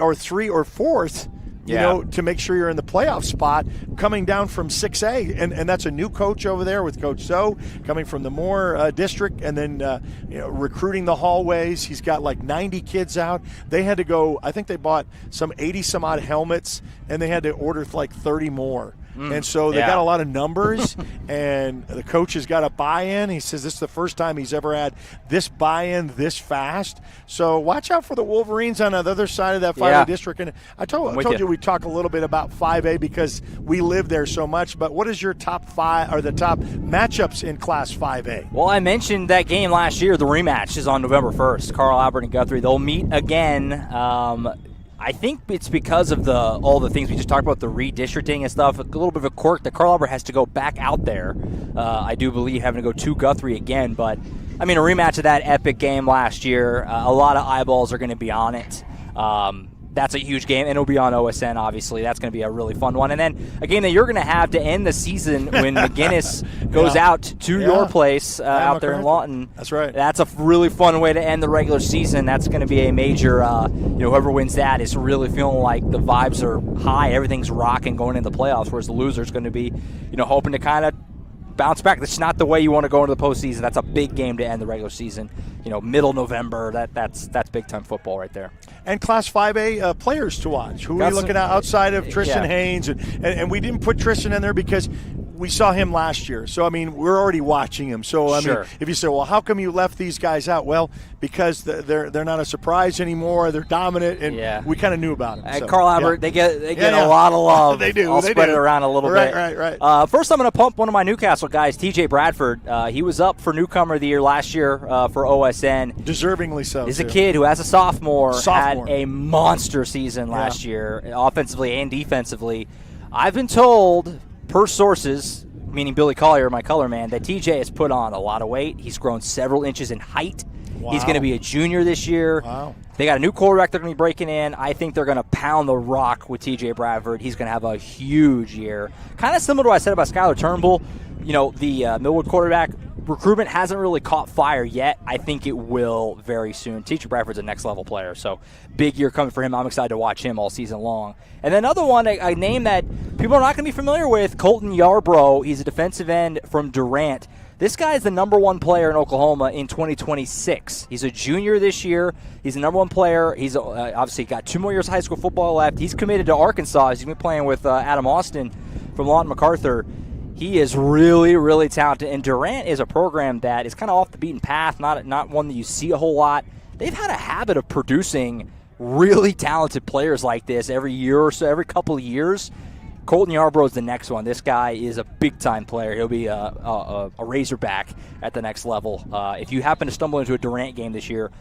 or 3 or 4th, to make sure you're in the playoff spot, coming down from 6A. And that's a new coach over there with Coach So, coming from the Moore district, and then, recruiting the hallways. He's got like 90 kids out. They had to go, I think they bought some 80-some-odd helmets, and they had to order like 30 more. And so they got a lot of numbers, and the coach has got a buy-in. He says this is the first time he's ever had this buy-in this fast. So watch out for the Wolverines on the other side of that 5A district. And I told you we'd talk a little bit about 5A because we live there so much. But what is your top 5 or the top matchups in Class 5A? Well, I mentioned that game last year. The rematch is on November 1st. Carl Albert and Guthrie, they'll meet again. I think it's because of all the things we just talked about, the redistricting and stuff. A little bit of a quirk that Carl Albert has to go back out there. I do believe having to go to Guthrie again. But, a rematch of that epic game last year. A lot of eyeballs are going to be on it. That's a huge game, and it'll be on OSN, obviously. That's going to be a really fun one. And then a game that you're going to have to end the season when McGuinness goes out to your place out there in Lawton. That's right. That's a really fun way to end the regular season. That's going to be a major, whoever wins that is really feeling like the vibes are high, everything's rocking going into the playoffs, whereas the loser's going to be, hoping to kind of bounce back. That's not the way you want to go into the postseason. That's a big game to end the regular season. Middle November. That's big time football right there. And Class 5A players to watch. Who are we looking at outside of Tristan Haynes? And we didn't put Tristan in there because we saw him last year. So, we're already watching him. So, if you say, well, how come you left these guys out? Well, because they're not a surprise anymore. They're dominant, and we kind of knew about them. And Carl Albert, they get a lot of love. They do. I'll spread it around a little bit. Right. First, I'm going to pump one of my Newcastle guys, TJ Bradford. He was up for Newcomer of the Year last year for OSN. Deservingly so. He's a kid who, as a sophomore, had a monster season last year, offensively and defensively. I've been told, per sources, meaning Billy Collier, my color man, that TJ has put on a lot of weight. He's grown several inches in height. Wow. He's going to be a junior this year. Wow. They got a new quarterback they're going to be breaking in. I think they're going to pound the rock with TJ Bradford. He's going to have a huge year. Kind of similar to what I said about Skylar Turnbull. The Millwood quarterback recruitment hasn't really caught fire yet. I think it will very soon. TJ Bradford's a next-level player, so big year coming for him. I'm excited to watch him all season long. And then another one, a name that people are not going to be familiar with, Colton Yarbrough. He's a defensive end from Durant. This guy is the number one player in Oklahoma in 2026. He's a junior this year. He's the number one player. He's obviously got 2 more years of high school football left. He's committed to Arkansas. He's going to be playing with Adam Austin from Lawton MacArthur. He is really, really talented. And Durant is a program that is kind of off the beaten path, not one that you see a whole lot. They've had a habit of producing really talented players like this every year or so, every couple of years. Colton Yarbrough is the next one. This guy is a big-time player. He'll be a Razorback at the next level. If you happen to stumble into a Durant game this year,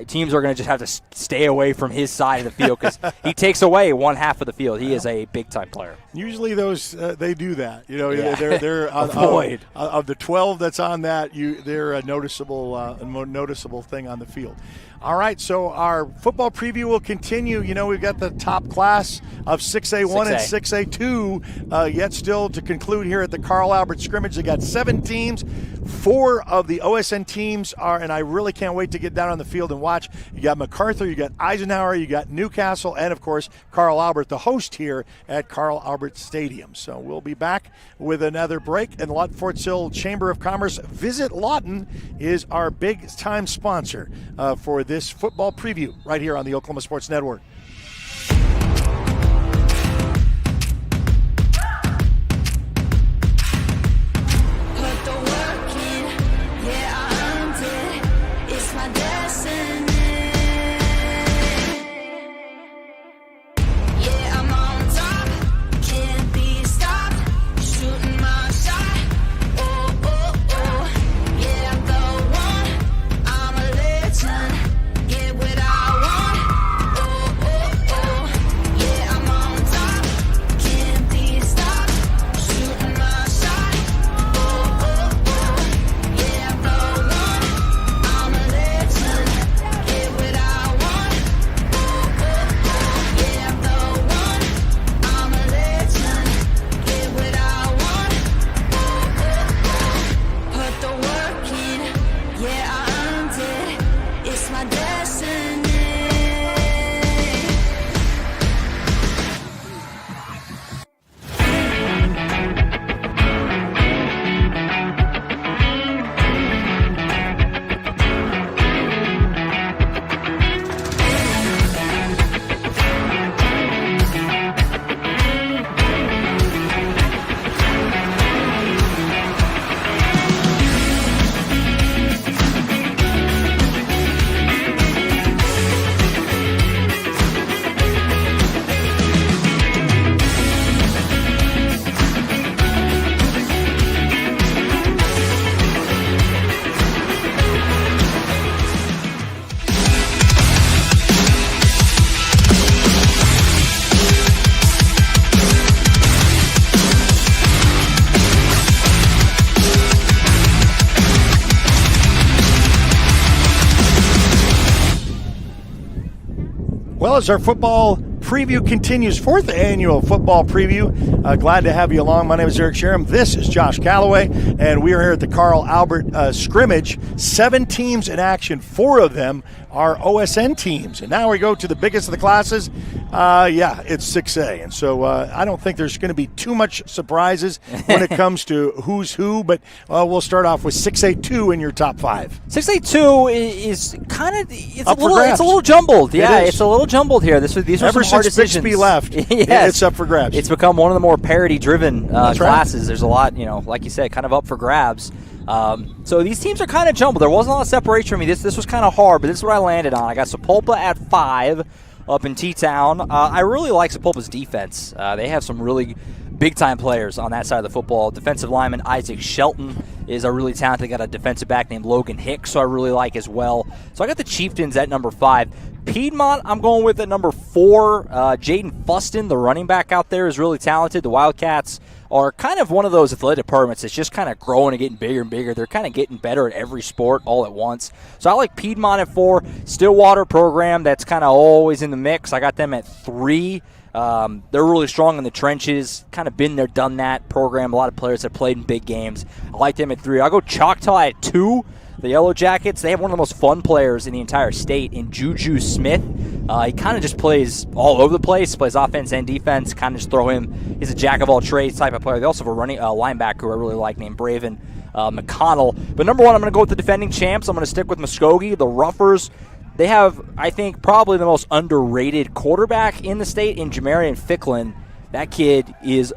teams are going to just have to stay away from his side of the field because he takes away one half of the field. He is a big-time player. Usually those they do that. Yeah. They're Avoid. Of the 12 that's on that, they're a noticeable thing on the field. All right, so our football preview will continue. We've got the top class of 6A1 and 6A2 yet still to conclude here at the Carl Albert scrimmage. They got 7 teams. 4 of the OSN teams are, and I really can't wait to get down on the field and watch. You got MacArthur, you got Eisenhower, you got Newcastle, and, of course, Carl Albert, the host here at Carl Albert Stadium. So we'll be back with another break. And Lawton Fort Sill Chamber of Commerce Visit Lawton is our big-time sponsor for this football preview right here on the Oklahoma Sports Network. Well, as our football preview continues, 4th annual football preview. Glad to have you along. My name is Eric Sherem. This is Josh Calloway, and we are here at the Carl Albert scrimmage. 7 teams in action. 4 of them are OSN teams. And now we go to the biggest of the classes. It's 6A. And so I don't think there's going to be too much surprises when it comes to who's who, but we'll start off with 6A2 in your top 5. 6A2 is kind of it's up a little jumbled. Yeah, it's a little jumbled here. These are some hard decisions. Bixby left, yes. It's up for grabs. It's become one of the more parity-driven classes. Right. There's a lot, like you said, kind of up for grabs. So these teams are kind of jumbled. There wasn't a lot of separation for me. This was kind of hard, but this is what I landed on. I got Sapulpa at 5 up in T-Town. I really like Sapulpa's defense. They have some really big-time players on that side of the football. Defensive lineman Isaac Shelton is a really talented. They got a defensive back named Logan Hicks, so I really like as well. So I got the Chieftains at number 5. Piedmont, I'm going with at number 4. Jaden Fuston, the running back out there, is really talented. The Wildcats are kind of one of those athletic departments that's just kind of growing and getting bigger and bigger. They're kind of getting better at every sport all at once. So I like Piedmont at 4. Stillwater program that's kind of always in the mix. I got them at 3. They're really strong in the trenches, kind of been there, done that program. A lot of players have played in big games. I like them at 3. I'll go Choctaw at 2. The Yellow Jackets, they have one of the most fun players in the entire state in Juju Smith. He kind of just plays all over the place, plays offense and defense, kind of just throw him. He's a jack-of-all-trades type of player. They also have a running linebacker who I really like named Braven McConnell. But number one, I'm going to go with the defending champs. I'm going to stick with Muskogee, the Roughers. They have, I think, probably the most underrated quarterback in the state in Jamarian Ficklin. That kid is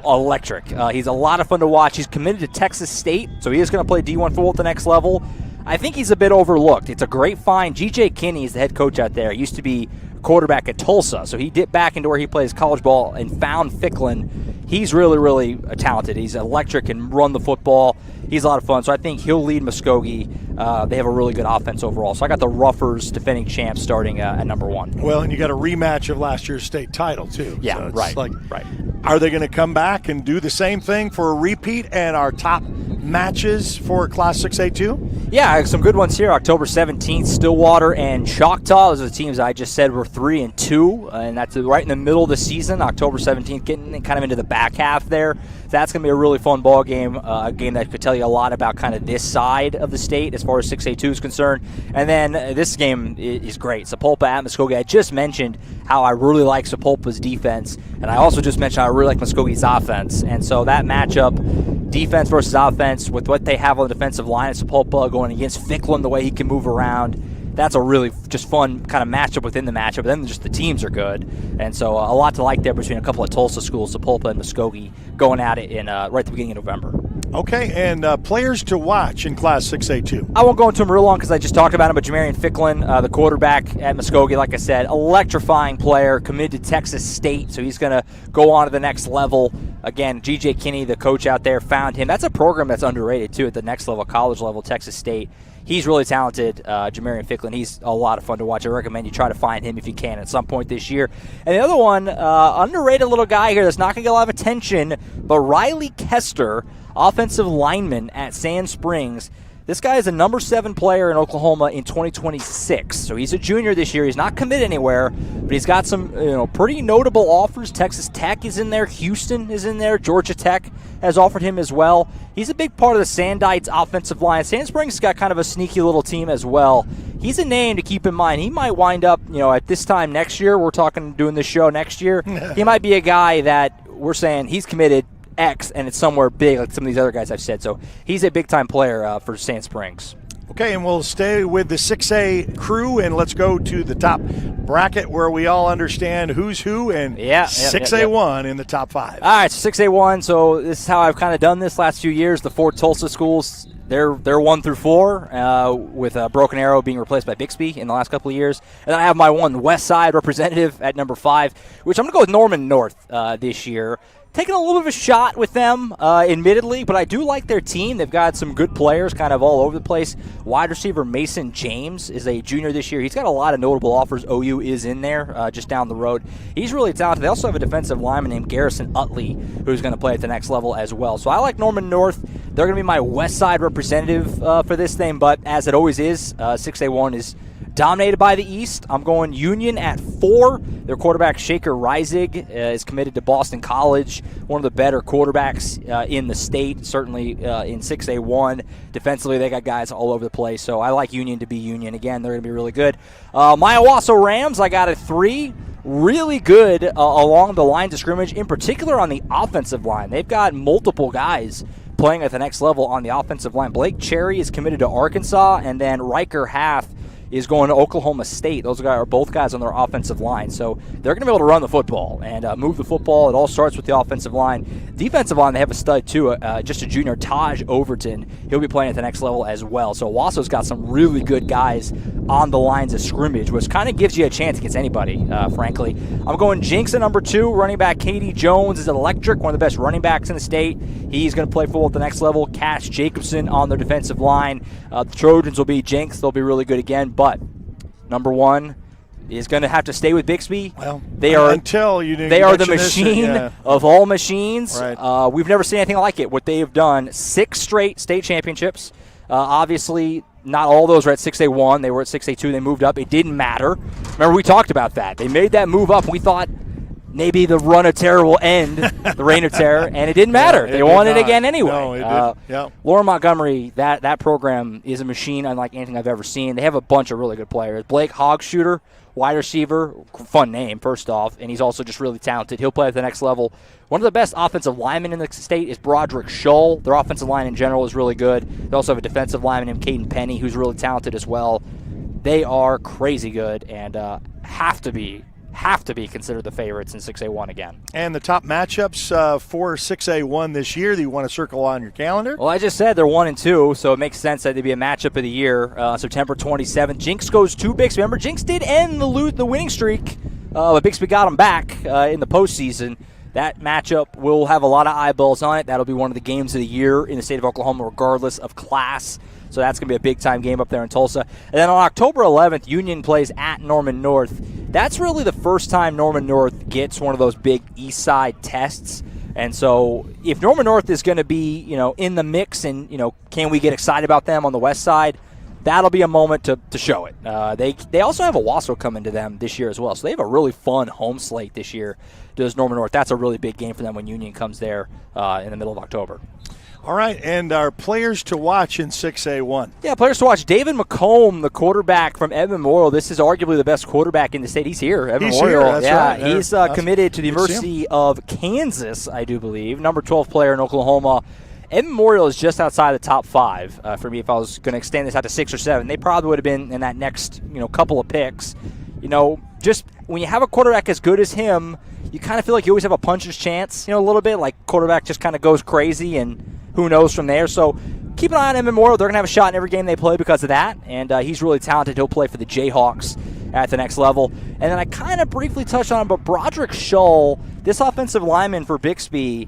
electric. He's a lot of fun to watch. He's committed to Texas State, so he is going to play D1 football at the next level. I think he's a bit overlooked. It's a great find. G.J. Kinney is the head coach out there. He used to be quarterback at Tulsa, so he dipped back into where he plays college ball and found Ficklin. He's really, really talented. He's electric and run the football. He's a lot of fun, so I think he'll lead Muskogee. They have a really good offense overall. So I got the Roughers defending champs starting at number one. Well, and you got a rematch of last year's state title, too. Yeah, so right. Right. Are they going to come back and do the same thing for a repeat and our top matches for Class 6A2? Yeah, some good ones here. October 17th, Stillwater and Choctaw. Those are the teams I just said were 3-2, and that's right in the middle of the season. October 17th, getting kind of into the back half there. That's going to be a really fun ball game, a game that could tell you a lot about kind of this side of the state as far as 6A2 is concerned. And then this game is great. Sapulpa at Muskogee. I just mentioned how I really like Sapulpa's defense, and I also just mentioned how I really like Muskogee's offense. And so that matchup, defense versus offense, with what they have on the defensive line at Sapulpa going against Ficklin, the way he can move around, that's a really just fun kind of matchup within the matchup. But then just the teams are good. And so a lot to like there between a couple of Tulsa schools, Sapulpa and Muskogee, going at it in right at the beginning of November. Okay, and players to watch in Class 6A2. I won't go into him real long because I just talked about him, but Jamarian Ficklin, the quarterback at Muskogee, like I said, electrifying player, committed to Texas State, so he's going to go on to the next level. Again, G.J. Kinney, the coach out there, found him. That's a program that's underrated, too, at the next level, college level, Texas State. He's really talented, Jamarian Ficklin. He's a lot of fun to watch. I recommend you try to find him if you can at some point this year. And the other one, underrated little guy here that's not going to get a lot of attention, but Riley Kester, offensive lineman at Sand Springs. This guy is a number 7 player in Oklahoma in 2026. So he's a junior this year. He's not committed anywhere, but he's got some pretty notable offers. Texas Tech is in there. Houston is in there. Georgia Tech has offered him as well. He's a big part of the Sandites offensive line. Sand Springs has got kind of a sneaky little team as well. He's a name to keep in mind. He might wind up, at this time next year, we're doing this show next year, he might be a guy that we're saying he's committed X, and it's somewhere big like some of these other guys I've said. So he's a big-time player for Sand Springs. Okay, and we'll stay with the 6A crew, and let's go to the top bracket where we all understand who's who, and 6A1 in the top 5. All right, so 6A1. So this is how I've kind of done this last few years. The 4 Tulsa schools, they're 1 through 4, with Broken Arrow being replaced by Bixby in the last couple of years. And then I have my one West Side representative at number 5, which I'm going to go with Norman North this year. Taking a little bit of a shot with them, admittedly, but I do like their team. They've got some good players kind of all over the place. Wide receiver Mason James is a junior this year. He's got a lot of notable offers. OU is in there just down the road. He's really talented. They also have a defensive lineman named Garrison Utley who's going to play at the next level as well. So I like Norman North. They're going to be my West Side representative for this thing, but as it always is, 6A1 is dominated by the East. I'm going Union at 4. Their quarterback, Shaker Reisig, is committed to Boston College, one of the better quarterbacks in the state, certainly in 6A1. Defensively, they got guys all over the place, so I like Union to be Union. Again, they're going to be really good. My Owasso Rams, I got a 3. Really good along the lines of scrimmage, in particular on the offensive line. They've got multiple guys playing at the next level on the offensive line. Blake Cherry is committed to Arkansas, and then Riker Hath is going to Oklahoma State. Those guys are both guys on their offensive line. So they're going to be able to run the football and move the football. It all starts with the offensive line. Defensive line, they have a stud too, just a junior, Taj Overton. He'll be playing at the next level as well. So Owasso's got some really good guys on the lines of scrimmage, which kind of gives you a chance against anybody, frankly. I'm going Jinx at number 2. Running back Katie Jones is electric, one of the best running backs in the state. He's going to play football at the next level. Cash Jacobson on their defensive line. The Trojans will be Jinx. They'll be really good again. But number 1 is going to have to stay with Bixby. Well, they are until you didn't. They are the machine of all machines. Right. We've never seen anything like it. What they have done: 6 straight state championships. Obviously, not all those were at 6A1. They were at 6A2. They moved up. It didn't matter. Remember, we talked about that. They made that move up. We thought maybe the run of terror will end, the reign of terror, and it didn't matter. They won it again anyway. No, it didn't. Yep. Lauren Montgomery, that program is a machine unlike anything I've ever seen. They have a bunch of really good players. Blake Hogshooter, wide receiver, fun name, first off, and he's also just really talented. He'll play at the next level. One of the best offensive linemen in the state is Broderick Scholl. Their offensive line in general is really good. They also have a defensive lineman named Caden Penny, who's really talented as well. They are crazy good and have to be considered the favorites in 6A1 again. And the top matchups for 6A1 this year that you want to circle on your calendar? Well, I just said they're 1-2, so it makes sense that they'd be a matchup of the year. September 27th, Jinx goes to Bixby. Remember, Jinx did end the winning streak, but Bixby got them back in the postseason. That matchup will have a lot of eyeballs on it. That'll be one of the games of the year in the state of Oklahoma, regardless of class. So that's going to be a big-time game up there in Tulsa. And then on October 11th, Union plays at Norman North. That's really the first time Norman North gets one of those big East Side tests. And so if Norman North is going to be, in the mix and, can we get excited about them on the West Side, that'll be a moment to show it. They also have Owasso coming to them this year as well. So they have a really fun home slate this year. Does Norman North. That's a really big game for them when Union comes there in the middle of October. All right, and our players to watch in 6A1. Yeah, players to watch. David McComb, the quarterback from Evan Memorial. This is arguably the best quarterback in the state. He's here. Evan Memorial. Here, that's right. He's committed to the University of Kansas, I do believe. Number 12 player in Oklahoma. Evan Memorial is just outside the top 5 for me. If I was going to extend this out to 6 or 7, they probably would have been in that next couple of picks. Just when you have a quarterback as good as him, you kind of feel like you always have a puncher's chance, a little bit. Like quarterback just kind of goes crazy and who knows from there. So keep an eye on Evan Memorial. They're going to have a shot in every game they play because of that. And he's really talented. He'll play for the Jayhawks at the next level. And then I kind of briefly touched on him, but Broderick Scholl, this offensive lineman for Bixby,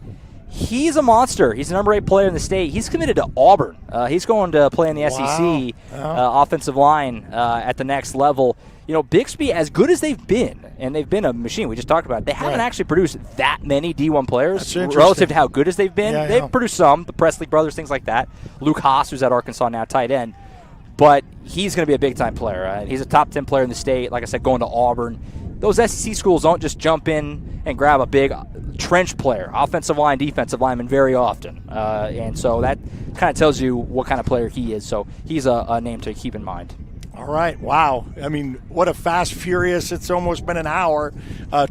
he's a monster. He's the number 8 player in the state. He's committed to Auburn. He's going to play in the SEC offensive line at the next level. Bixby, as good as they've been, and they've been a machine, we just talked about it, they haven't actually produced that many D1 players relative to how good as they've been. They've produced some, the Presley brothers, things like that. Luke Haas, who's at Arkansas now, tight end. But he's going to be a big-time player. He's a top 10 player in the state, like I said, going to Auburn. Those SEC schools don't just jump in and grab a big trench player, offensive line, defensive lineman, very often. And so that kind of tells you what kind of player he is. So he's a name to keep in mind. All right. Wow. I mean, what a fast, furious, it's almost been an hour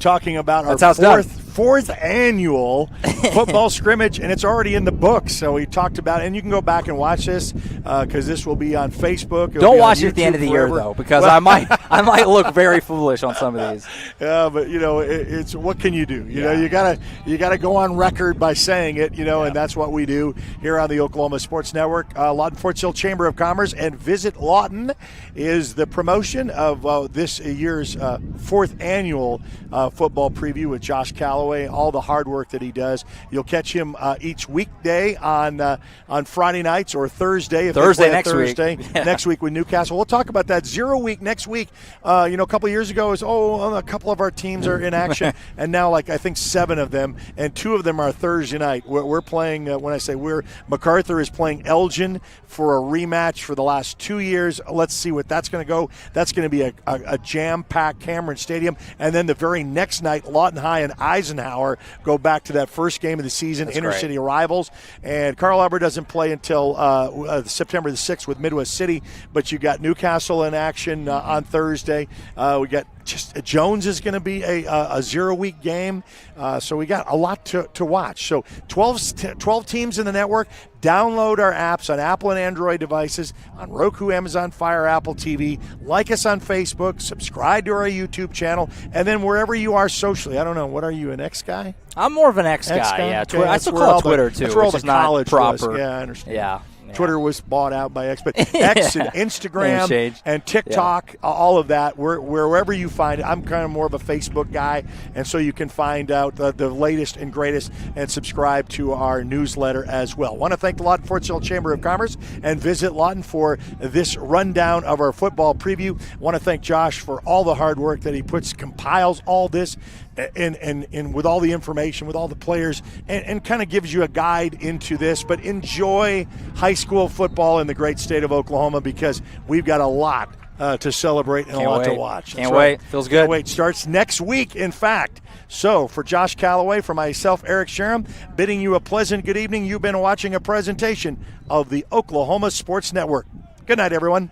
talking about our fourth annual football scrimmage, and it's already in the books. So we talked about it, and you can go back and watch this because this will be on Facebook. Don't watch it at the end of the year, though, because I might look very foolish on some of these. Yeah, but, it's what can you do? You gotta go on record by saying it, and that's what we do here on the Oklahoma Sports Network. Lawton Fort Sill Chamber of Commerce and Visit Lawton is the promotion of this year's fourth annual football preview with Josh Calloway, all the hard work that he does. You'll catch him each weekday on Friday nights or Thursday. Next week with Newcastle. We'll talk about that 0 week next week. A couple of years ago is a couple of our teams are in action, and now I think 7 of them, and 2 of them are Thursday night. We're playing. When I say MacArthur is playing Elgin for a rematch for the last 2 years. Let's see what that's going to go. That's going to be a jam-packed Cameron Stadium. And then the very next night, Lawton High and Eisenhower go back to that first game of the season, inter-city rivals. And Carl Albert doesn't play until September the 6th with Midwest City, but you got Newcastle in action on Thursday. We got Jones is going to be a 0 week game. So we got a lot to watch. So 12 teams in the network. Download our apps on Apple and Android devices, on Roku, Amazon Fire, Apple TV. Like us on Facebook. Subscribe to our YouTube channel. And then wherever you are socially. I don't know. What are you, an X guy? I'm more of an X guy. Yeah, okay, I still call it Twitter, too. That's where all the college proper. was. Yeah, I understand. Yeah. Twitter was bought out by X, but X and Instagram and TikTok, all of that, wherever you find it. I'm kind of more of a Facebook guy, and so you can find out the latest and greatest and subscribe to our newsletter as well. Want to thank the Lawton Fort Sill Chamber of Commerce and Visit Lawton for this rundown of our football preview. Want to thank Josh for all the hard work that he compiles all this and with all the information, with all the players, and kind of gives you a guide into this. But enjoy high school football in the great state of Oklahoma, because we've got a lot to celebrate and Can't a lot to wait. watch. Can't wait. Feels good. Can't wait. Starts next week, in fact. So, for Josh Calloway, for myself, Eric Sherem, bidding you a pleasant good evening. You've been watching a presentation of the Oklahoma Sports Network. Good night, everyone.